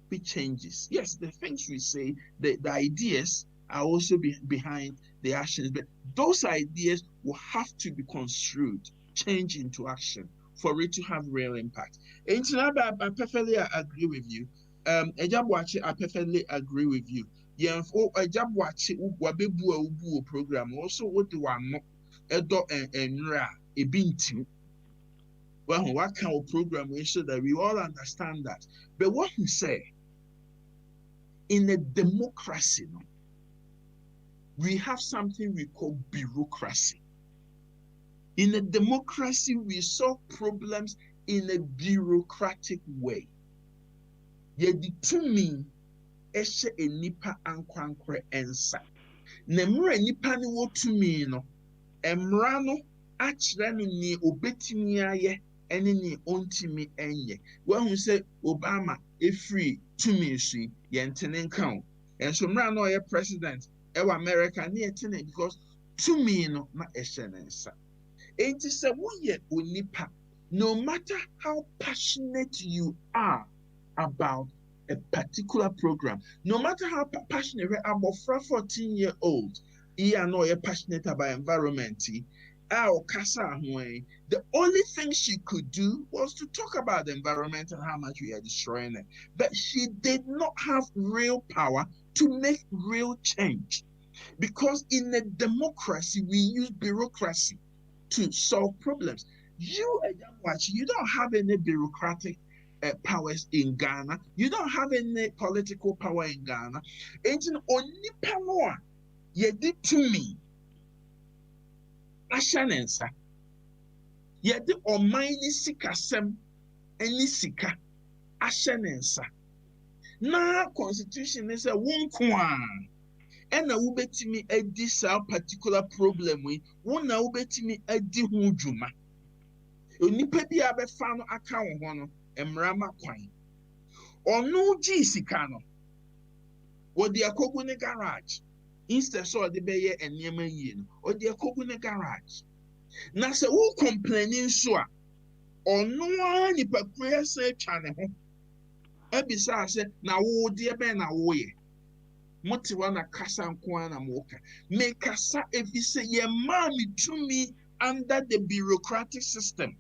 be changes. Yes, the things we say, the ideas are also behind the actions, but those ideas will have to be construed, change into action for it to have real impact. And I perfectly agree with you. I perfectly agree with you. Yeah, program also what do I know? Edo and ra a binti. Well, what kind of program we so that we all understand that. But what he say in a democracy, no, we have something we call bureaucracy. In a democracy, we solve problems in a bureaucratic way. Yedi tumi eshe enipa ankwankre ensa. Nemre enipa ni wo tumi no, emra no achire no ni obetimi aye ene ni ontimi enye. When we say Obama free tumi shi yentene nkan. And so mra no ye president ewa America ni etene because tumi no na eshe nensa. Enti se wo ye onipa, no matter how passionate you are about a particular program, no matter how passionate you are about 14-year-old, you know you're passionate about environment, the only thing she could do was to talk about the environment and how much we are destroying it. But she did not have real power to make real change. Because in a democracy, we use bureaucracy to solve problems. You don't have any bureaucratic powers in Ghana. You don't have any political power in Ghana. It's only power you did to me. Ashanensa. You did on my sika sem any sika. Ashanensa. Na constitution is a one kwan. And na wubetimi edi sa particular problem we won na wubetimi edi ho dwuma onipa bi abefa no aka wo ho no emrama kwan onu gi sika no wo de akogu ne garage instead so de beye enema yie no o de akogu ne garage na se wo complaining so a onu anipa kura se twa ne ho ebisa se na wo de be na wo ye motiwa na kasa nkoa na moka me kasa efise ye mami to me under the bureaucratic system.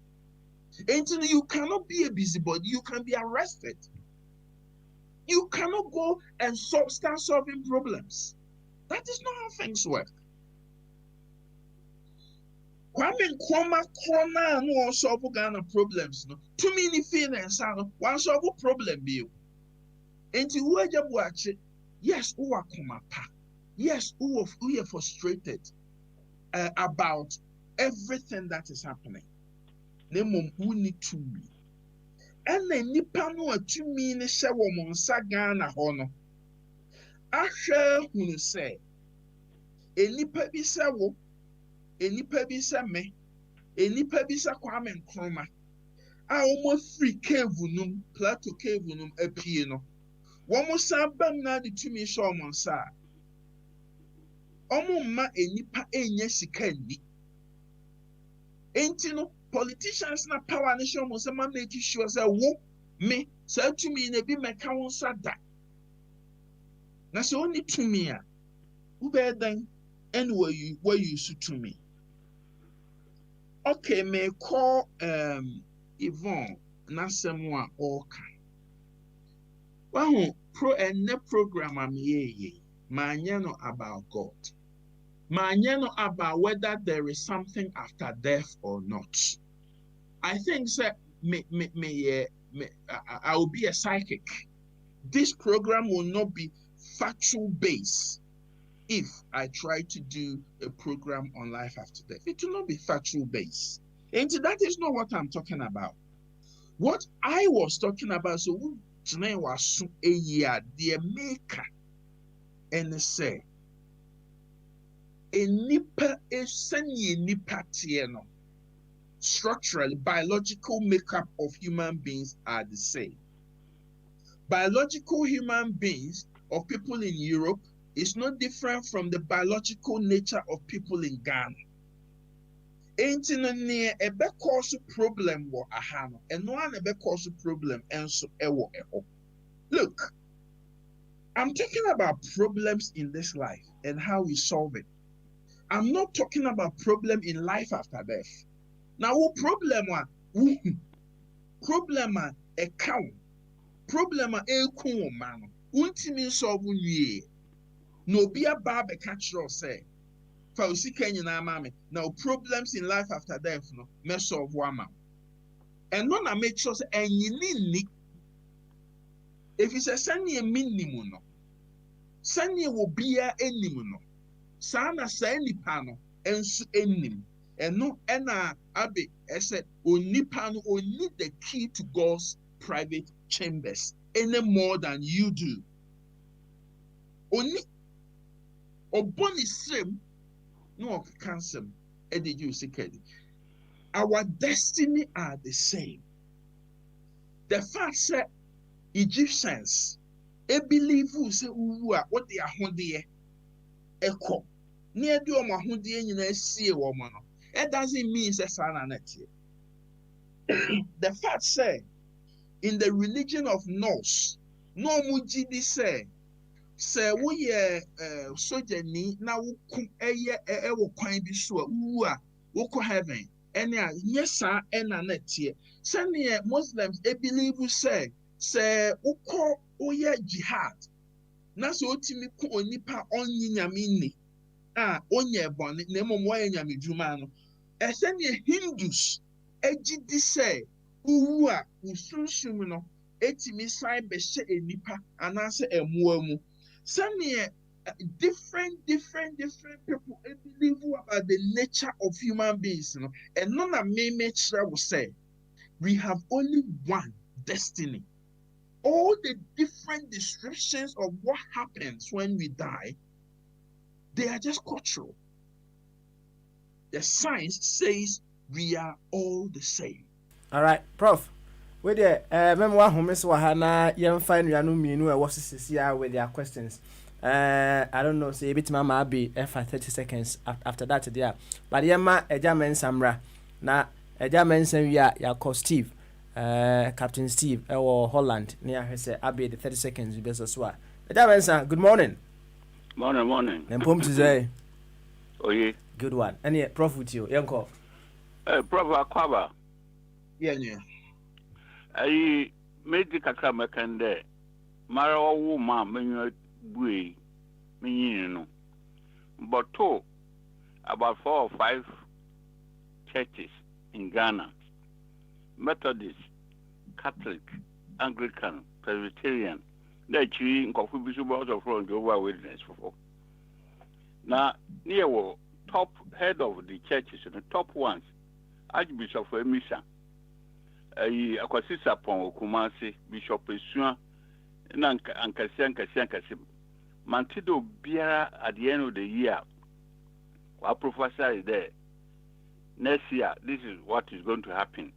And you cannot be a busybody, you can be arrested. You cannot go and start solving problems. That is not how things work. Kwame Nkrumah krona no solve Ghana problems no. Too many feelings no one solve problem bi. Enti wo ajabu achi. Yes, who are kumapa. Yes, who are frustrated about everything that is happening. Who need to be. ɛna nipa no atumi ne hyɛ wɔ mo nsa Ghana hɔ no ahwɛ hunu sɛ enipa bi sɛ wo enipa bi sɛ me enipa bi sɛ Kwame Nkrumah a wɔn afiri cave num Plateau cave num apie no wɔn san bam na de tumi hyɛ wɔn nsa a wɔn mma enipa enye sika ni enti no politicians na power ne hyɛ wɔn nsa ma make sure sɛ wo me saa tumi na bi mɛka wɔn nsa da na sɛ wɔn ni tumi a wobɛyɛ dan ɛna wɔyi so tumi. Okay, may call Yvonne Nasemwa Oka. Well, program I'm ye. Manyano about God. Manyano about whether there is something after death or not. I think that I will be a psychic. This program will not be factual based. If I try to do a program on life after death, it will not be factual based. And that is not what I'm talking about. What I was talking about, so tonight was a year, the maker, and say, a nipa is sending nipa tieno. Structurally, biological makeup of human beings are the same. Biological human beings of people in Europe is no different from the biological nature of people in Ghana. Ain't no near a be cause problem wo ahano, and no one a be cause problem and so ewo eho. Look, I'm talking about problems in this life and how we solve it. I'm not talking about problem in life after death. Now, what problem a cow, problem a kun man, ultimate solve ye. No be a barber catcher say, Fauci Kenyan mammy. Now problems in life after death, no, mess of woman. And none I make sure and you need if it's a sunny minimum, no, sunny will be a enemy, sana sandy panel and enemy. And no, and Abbey, I said, only panel or need the key to God's private chambers any more than you do. Only Oboni same no cancer did you see our destiny are the same. The fact that Egyptians believe who say what they are holding echo near do my holding in a sea woman. It doesn't mean that the fact say in the religion of Norse, no mujidi say we soldier ni na wuku wo kwan bi so a wu a woko heaven ene a nyesa ena na tie sene Muslims believe say woko oye jihad na so otimi ku onipa onyi nyame ni a onye bone na emom wa nyame dwuma no sene Hindus ejidi say wu a usunsun no etimi sai be hye enipa anase emuwa mu. Some different people believe about the nature of human beings, you know, and none of me will say we have only one destiny. All the different descriptions of what happens when we die, they are just cultural. The science says we are all the same. All right, Prof. With the memoir who miss Wahana, young fine Yanu Minu, I was with their questions. I don't know, say a bit mama be for 30 seconds after that, there. But Yama, a German Samra, now a German Sam, ya call Steve, Captain Steve, or Holland, near her say, I'll be the 30 seconds, best as well. A German Sam, good morning. Morning. And Pum to say, oh, yeah. Good one. And yet, Prof with you, young call. Prof Aquaba. Yeah. I made the Kakamacande. Mara woman, when you mean, but about 4 or 5 churches in Ghana, Methodist, Catholic, Anglican, Presbyterian, that you could be supposed to front over witness for. Now, near top head of the churches, the top ones, Archbishop Emisa. akwasi sapon Kumasi Bishop Esua na ankasi mantido biara at the end of the year our professor is there next year this is what is going to happen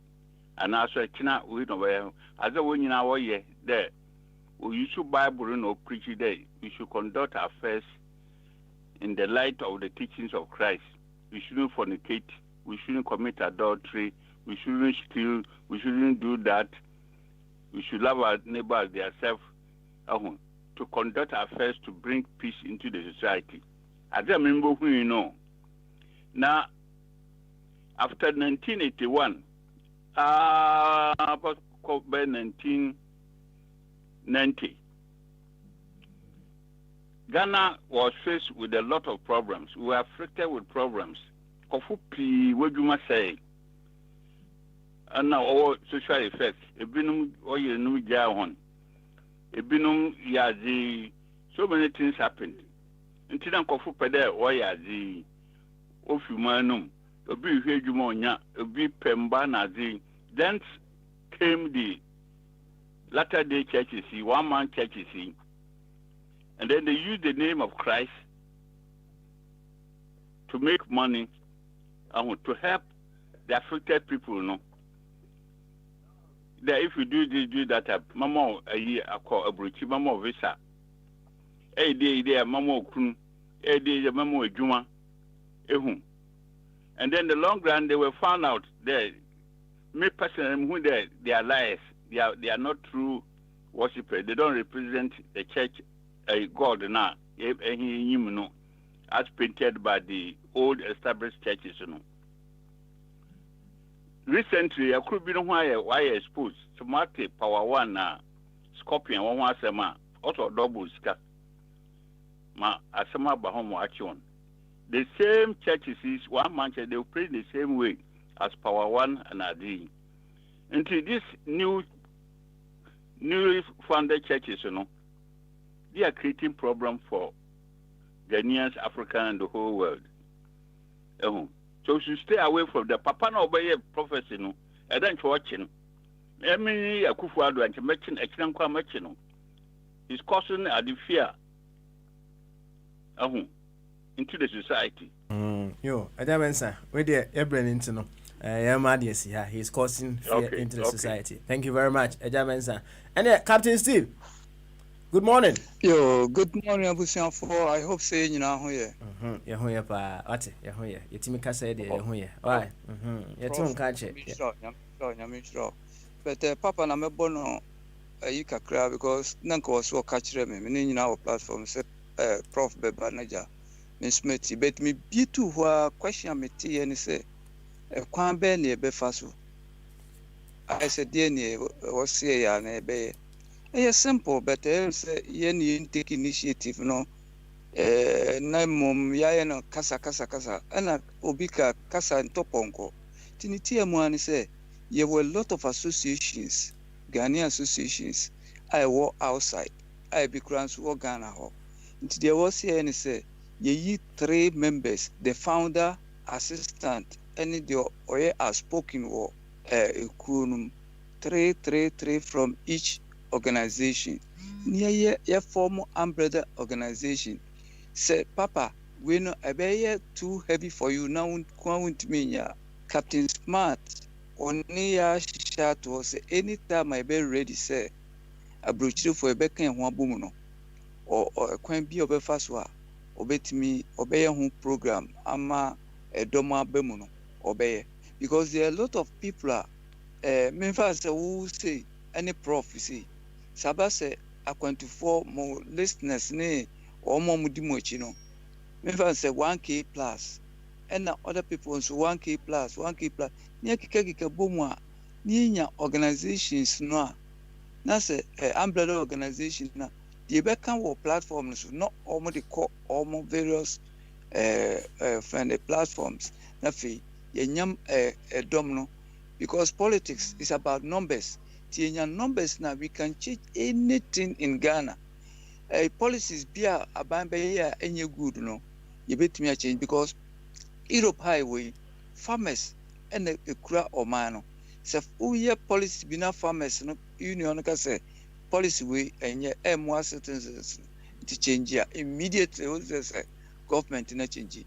and also China we know where as a when you know where there we should Bible no preach there we should conduct our affairs in the light of the teachings of Christ. We shouldn't fornicate, we shouldn't commit adultery, we shouldn't steal, we shouldn't do that. We should love our neighbors themselves to conduct affairs to bring peace into the society. As I remember who you know. Now, after 1981, about 1990, Ghana was faced with a lot of problems. We were afflicted with problems. Kofupi, what you must say? And now all social effects. Ebinum, all you know, Jahon. Ebinum, yazi. So many things happened. Until Kofu Pede, or yazi. Ofumanum. Obi Hejumonia, Obi Pemba Nazi. Then came the Latter Day churches, one man churches. And then they use the name of Christ to make money and to help the afflicted people, no. That if you do this, do that, Mama a year I call a bruchi, Mama Visa. A day, Mama Kun, a day, Mama Juma, Ehum. And then the long run, they were found out that me personally, who they are liars, they are not true worshippers. They don't represent the church. God now, as painted by the old established churches. Recently, I could be why exposed smart power one scorpion one was a man, also double scar. Ma asama bahomo action. The same churches is one man they pray the same way as power one and Adi. Until this newly founded churches, they are creating problem for Ghanaians, Africa, and the whole world. So we should stay away from the Papa no obey prophecy, no. And then watching. I mean, Akufuado and mention Ekinankwa mention. He's causing a fear. Into the society. Yo, Adamansa, where the Ebren into no. He's causing fear into the society. Thank you very much, Adamansa. And Captain Steve. Good morning. Yo, good morning, Abusianfo. I hope saying you know here. Yahoya pa, what? Yahoya. Yetimi kasa de yahoya. Why? Yetum kache. But Papa na me bono you kakra because nanko was so catch me. Me ni na platform say Prof Beba Naja. Me smeti bet me bi tu ho question me tie ni say kwan be na e be fa so. I said dey ni was say ya na e be. It's simple, but say you take initiative, no. Na mum ya no kasa, and obika kasa and toponko. Tinitia mwani say there were a lot of associations, Ghanaian associations. I work outside. I be grants work Ghana ho. There was here and say ye 3 members, the founder, assistant, and the oye are spoken war kunum 3 from each organization. Near your former umbrella organization. Say, Papa, we know a bear too heavy for you now. Quant me, Captain Smart, on near shot was anytime I be ready, say, a brochure for a beck and one boomuno, or a quaint be of a fastwa, obey me, obey a home program, ama a doma bemuno, obey. Because there are a lot of people, Memphis who say any prophecy. Sabase a 24 more listeners ne or more mudimochino. Maybe say 1K plus. And other people also 1K plus. Nia kika bomwa. Nia organizations no. Na say umbrella organization na. The become war platforms not almost the core almost various friendly platforms. Na fi yenyam domino because politics is about numbers. Tienya numbers now we can change anything in Ghana. Policies be a here any good no. You bet me a change because Europe highway farmers and the kura or mano. sɛ woyɛ policy bi na farmers no union no ka sɛ policy wei ɛnyɛ ɛmmoa citizens to change a immediately wo sɛ government na change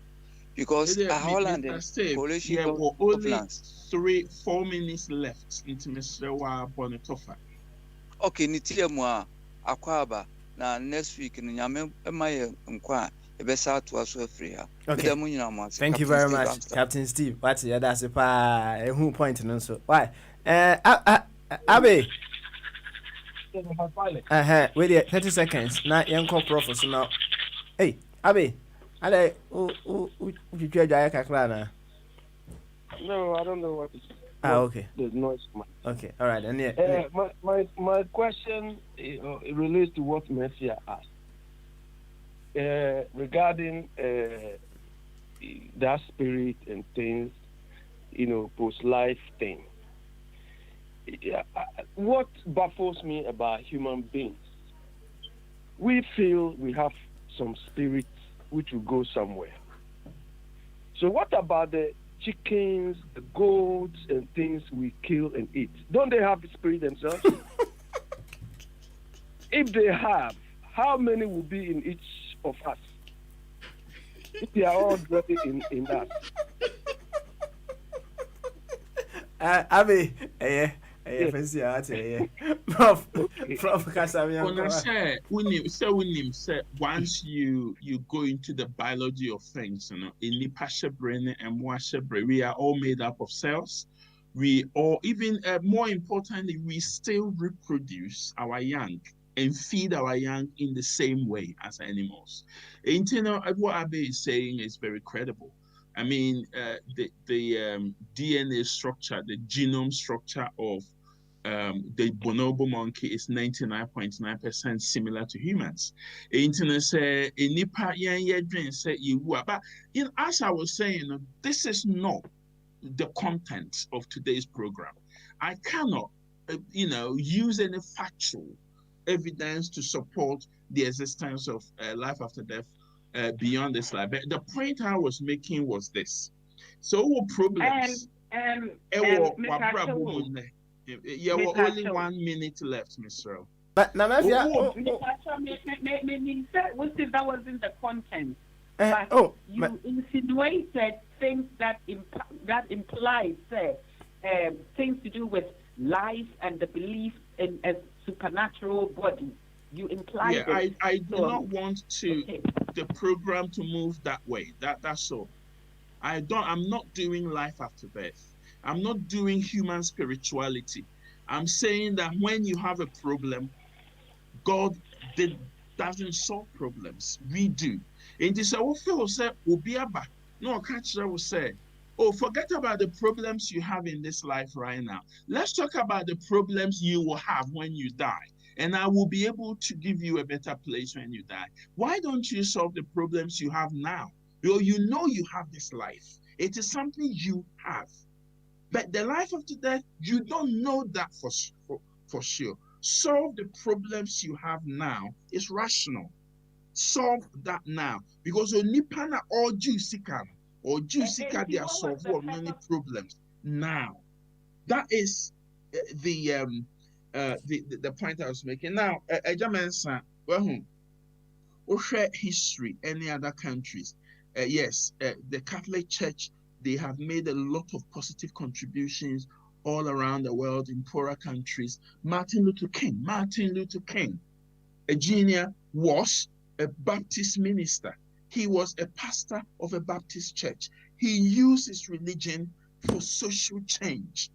because Holland coalition yeah, of only plans 3-4 minutes left into Mr. Bonitofa. Okay, ni tie mu a akwaba na next week no nyame ma ye nkwa e be sa to aso afri ha. Okay. Thank you very much, Captain Steve. What's the other pa who point no so. Why? Abe. Wait 30 seconds. Na yenko professor now. Hey, Abe. Ale you kakra na. No, I don't know what is. Okay. The noise. Okay, all right. And my question relates to what Mercia asked regarding that spirit and things, post-life thing. What baffles me about human beings, we feel we have some spirits which will go somewhere. So what about the chickens, the goats, and things we kill and eat? Don't they have the spirit themselves? If they have, how many will be in each of us? If they are all already in us. Abi, Prof say once you go into the biology of things, we are all made up of cells. We all, even more importantly, we still reproduce our young and feed our young in the same way as animals. And what Abe is saying is very credible. I mean, the DNA structure, the genome structure of the bonobo monkey is 99.9% similar to humans. But as I was saying, this is not the content of today's program. I cannot, use any factual evidence to support the existence of life after death beyond this life. But the point I was making was this. So what problems? Yeah, well, only 1 minute left, Miss Rowe. But now, that wasn't the content. But you insinuated things that implied things to do with life and the belief in a supernatural body. You implied it. I do not want the program to move that way. That's all. I'm not doing life after death. I'm not doing human spirituality. I'm saying that when you have a problem, God doesn't solve problems. We do. And this will say, no, catcher will say, oh, forget about the problems you have in this life right now. Let's talk about the problems you will have when you die. And I will be able to give you a better place when you die. Why don't you solve the problems you have now? You know you have this life. It is something you have. But the life after death, you don't know that for sure. Solve the problems you have now. It's rational. Solve that now. Because onipana or Jusika they are solving many problems now. That is the point I was making. Now, Ejamensa, history, any other countries. Yes, the Catholic Church, they have made a lot of positive contributions all around the world in poorer countries. Martin Luther King, Eugenia was a Baptist minister. He was a pastor of a Baptist church. He used his religion for social change,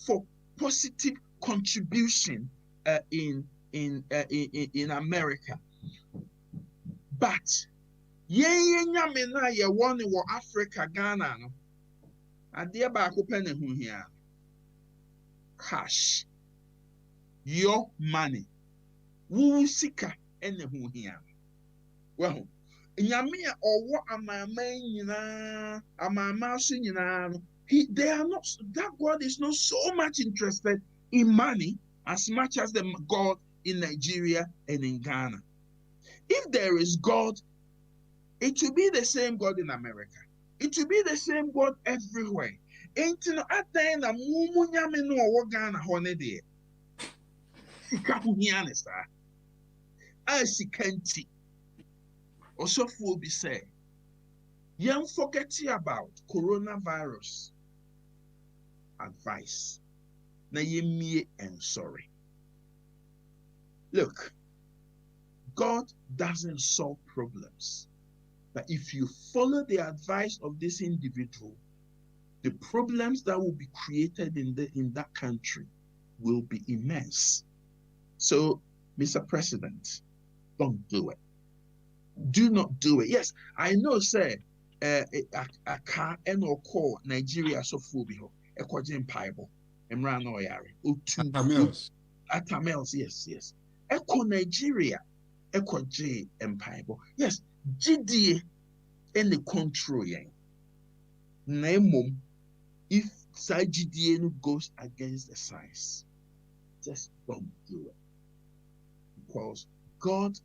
for positive contribution in America. But Africa, Ghana, no. Adia baako pɛ ne ho hia. Cash. Your money. Wo sika ene ho hia. Well, nyame a owo amama nyina, amama so nyina no. That God is not so much interested in money as much as the God in Nigeria and in Ghana. If there is God, it will be the same God in America. It will be the same God everywhere. Ain't no adan na mumu nyame no owo Ghana ho ne de. Sika ho hia ne sa. A sika nti. Osofo bi say, "Yem forget about coronavirus advice. Na yemie and sorry." Look, God doesn't solve problems. But if you follow the advice of this individual, the problems that will be created in that country will be immense. So, Mr. President, don't do it. Do not do it. Yes, I know, say, a car and or call Nigeria so phobia, a quadrant pible, and ran no yari. Atamels, yes. Echo Nigeria, Echo J Empire. Yes, GDA and the control yang. Naimum, if side GDA goes against the science, just don't do it. Because God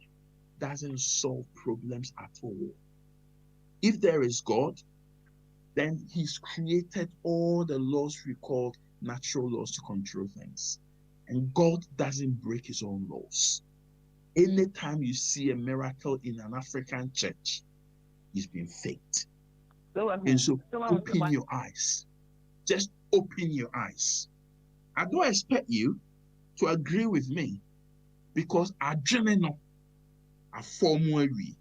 doesn't solve problems at all. If there is God, then He's created all the laws we call natural laws to control things. And God doesn't break His own laws. Anytime you see a miracle in an African church, it's been faked. And so open your eyes. Just open your eyes. I don't expect you to agree with me because I don't know a formulary.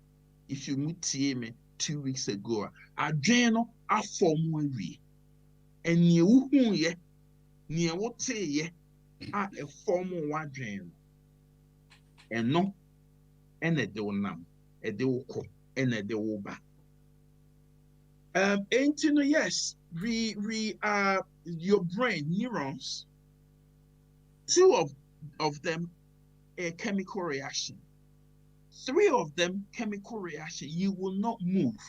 If you meet me 2 weeks ago, I don't know a formulary. And you ye, near what say ye, a formal wadrin. And no, and a do nam, a do co, and a do ba. And you know, yes, we are your brain neurons. 2 of them a chemical reaction. 3 of them chemical reaction. You will not move,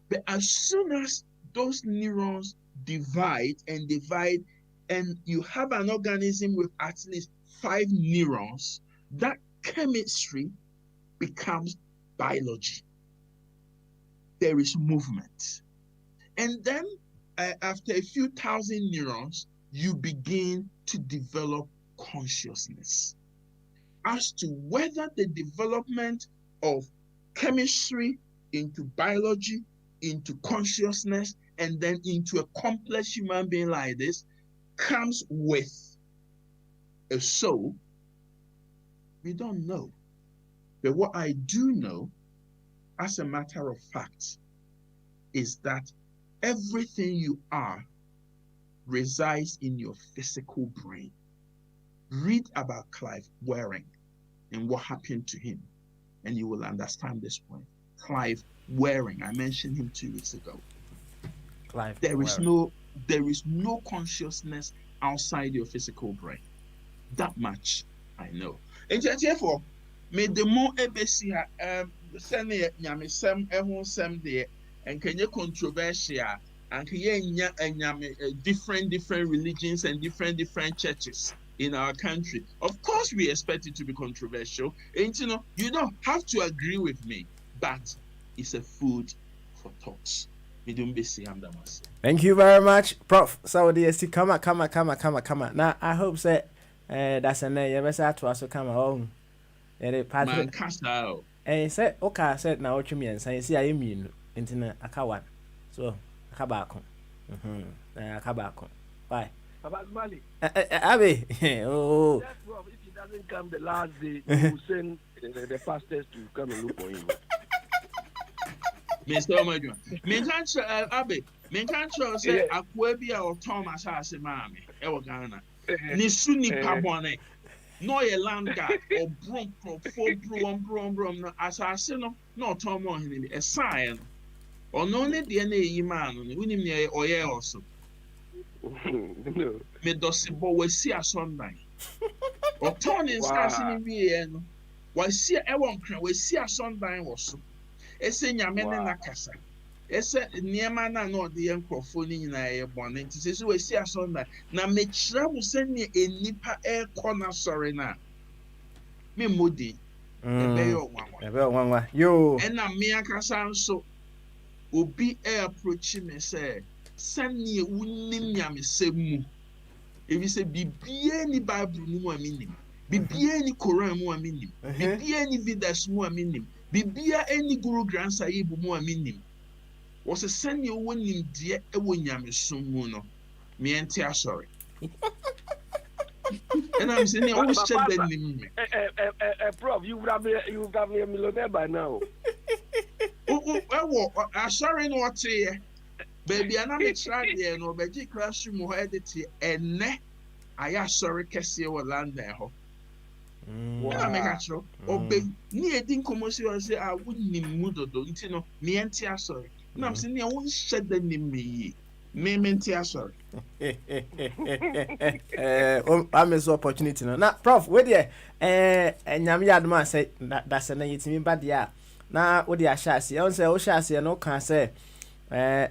but as soon as those neurons divide, and you have an organism with at least 5 neurons, that chemistry becomes biology. There is movement. And then after a few thousand neurons, you begin to develop consciousness. As to whether the development of chemistry into biology, into consciousness, and then into a complex human being like this comes with a soul, we don't know. But what I do know, as a matter of fact, is that everything you are resides in your physical brain. Read about Clive Waring and what happened to him, and you will understand this point. Clive Waring, I mentioned him 2 weeks ago. There is no consciousness outside your physical brain. That much I know. And therefore, may the more ebesia send nyamesem ehonsem there, and can you controversial, and can you different religions and different churches in our country. Of course, we expect it to be controversial. And you don't have to agree with me, but it's a food for thoughts. Thank you very much, Prof. Saudi SC. Come on. Now I hope that that's a name. You better to us come home. And Patrick. And said, okay, said now what you mean. So you see, I mean, internet akawan. So akabako. Akabako. Why? Abby. Oh. If he doesn't come the last day, he will send the pastors to come and look for him. Mr. Omadjo, Abby, menkancho say akwabia or Thomas has a mammy, ewa Ghana. Ni suni pabone. No ye land guard or brom no asase no Tomo him a sign. Or no ne DNA man, winning near oye also. Me dosibo we see a Sunday. Or Tony is casting me, why see a one cran, we see a Sunday also. Ese nyame ne nakasa. Ese niema na no de enkrofoni nyina ye bone nti se we si asonda na me kira wo se ne enipa e kona sori na. Me modi. Ebe yo wanwa. Yo. E na me akasa nso obi approach me say sɛnea wonim nyamesɛm mu ebi sɛ bibia ni Bible mu a menim bibia ni Quran mu a menim bibia ni Vedas mu a menim bibia ni Guru Granth Sahib mu a menim wɔsɛ sɛnea wonim deɛ ɛwɔ nyamesom mu no meɛnte asɔre and I'm saying I always check the name. Prof, you would have been a millionaire by now. I'm sorry, no what say, baby. I'm not trying to no, but you classroom or edit and ne. I am sorry, Cassie or land there. I make a show. Or be near didn't come say I wouldn't need mood or don't you know me and Tia sorry. No, I'm saying I won't shed the name me. Tia sorry. I miss opportunity now. Prof, where there? Nyame adma say that's an yitimi bad ya. Na what the ashasi? I say oshasi no can say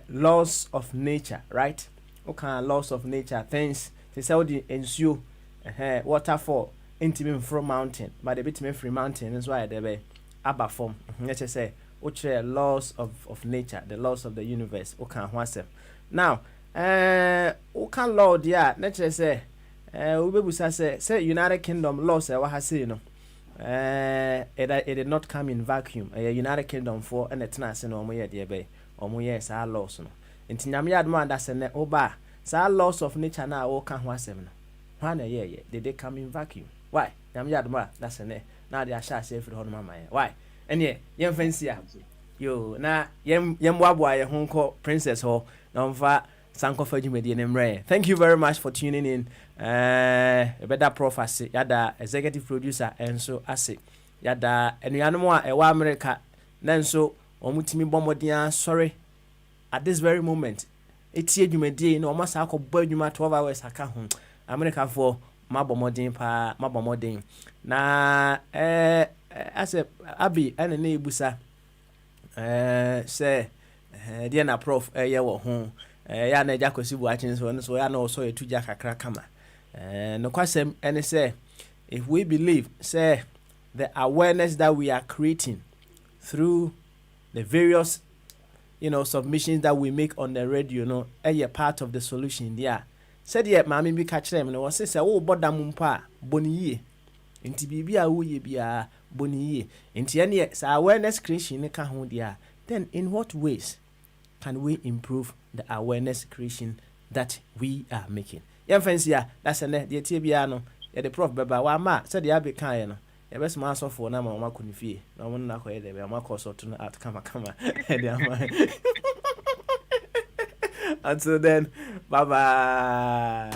laws of nature, right? Okay, laws of nature. Things they say the ensue waterfall intimate from mountain, but a bit me free mountain is why they be abba form. Let's say which laws of nature, the laws of the universe. Okay, what's them? Now, okay, Lord, yeah, let's just say, say United Kingdom laws, what has say, you know, it did not come in vacuum. United Kingdom for and it's not no more dear bay, or more yes, our laws, no. In Tinamiad man, that's an oba, so laws of nature now, all can was them. One a year, did they come in vacuum? Why? Yamiad ma, that's an now they are shy safe for my mind. Why? And yeah, young fancy. Yo, na yem wabwa ye honko Princess Ho na mfa sanko faji media nemre. Thank you very much for tuning in. Better prophecy yada executive producer enso ase yada enuanom a ewa America nanso omutimi bomodia sorry at this very moment etie dwumadie na omasa akobba adwuma 12 hours aka ho America for mabomodin na ase abi ene na ebusa say dear na prof ye wo ho ya na jakosi bu achin so ya na so etuja kakra kama no kwasem ene say if we believe say the awareness that we are creating through the various submissions that we make on the radio a part of the solution there said yet mama bi catch them no say wo bodam mpa boniye nti bibia wo ye bia boniye nti ene sa awareness creation ne ka ho dia then in what ways can we improve the awareness creation that we are making fancy that's an the tie bia no the prof beba wa ma said ya be kan no e be small so for na ma ko ni fie na mo na ko e de be ma ko so to no at kama e de ama until then bye bye.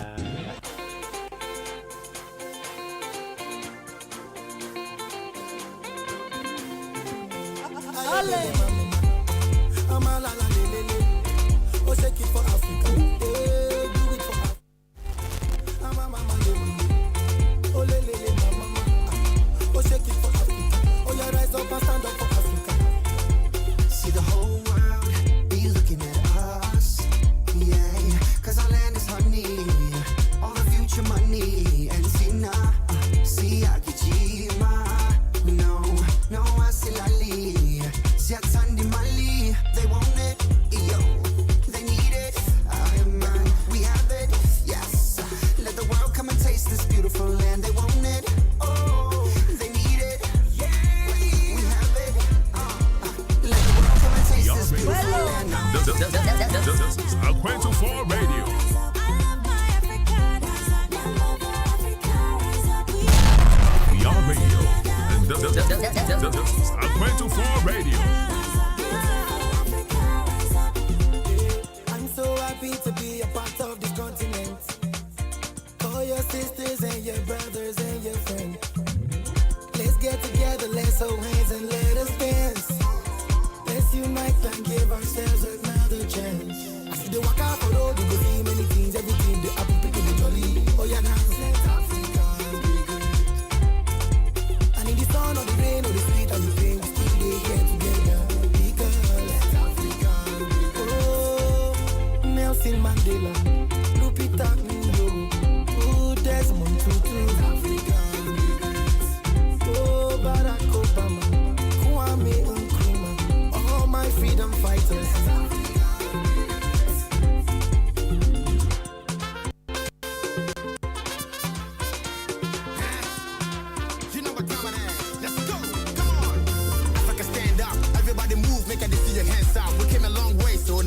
out with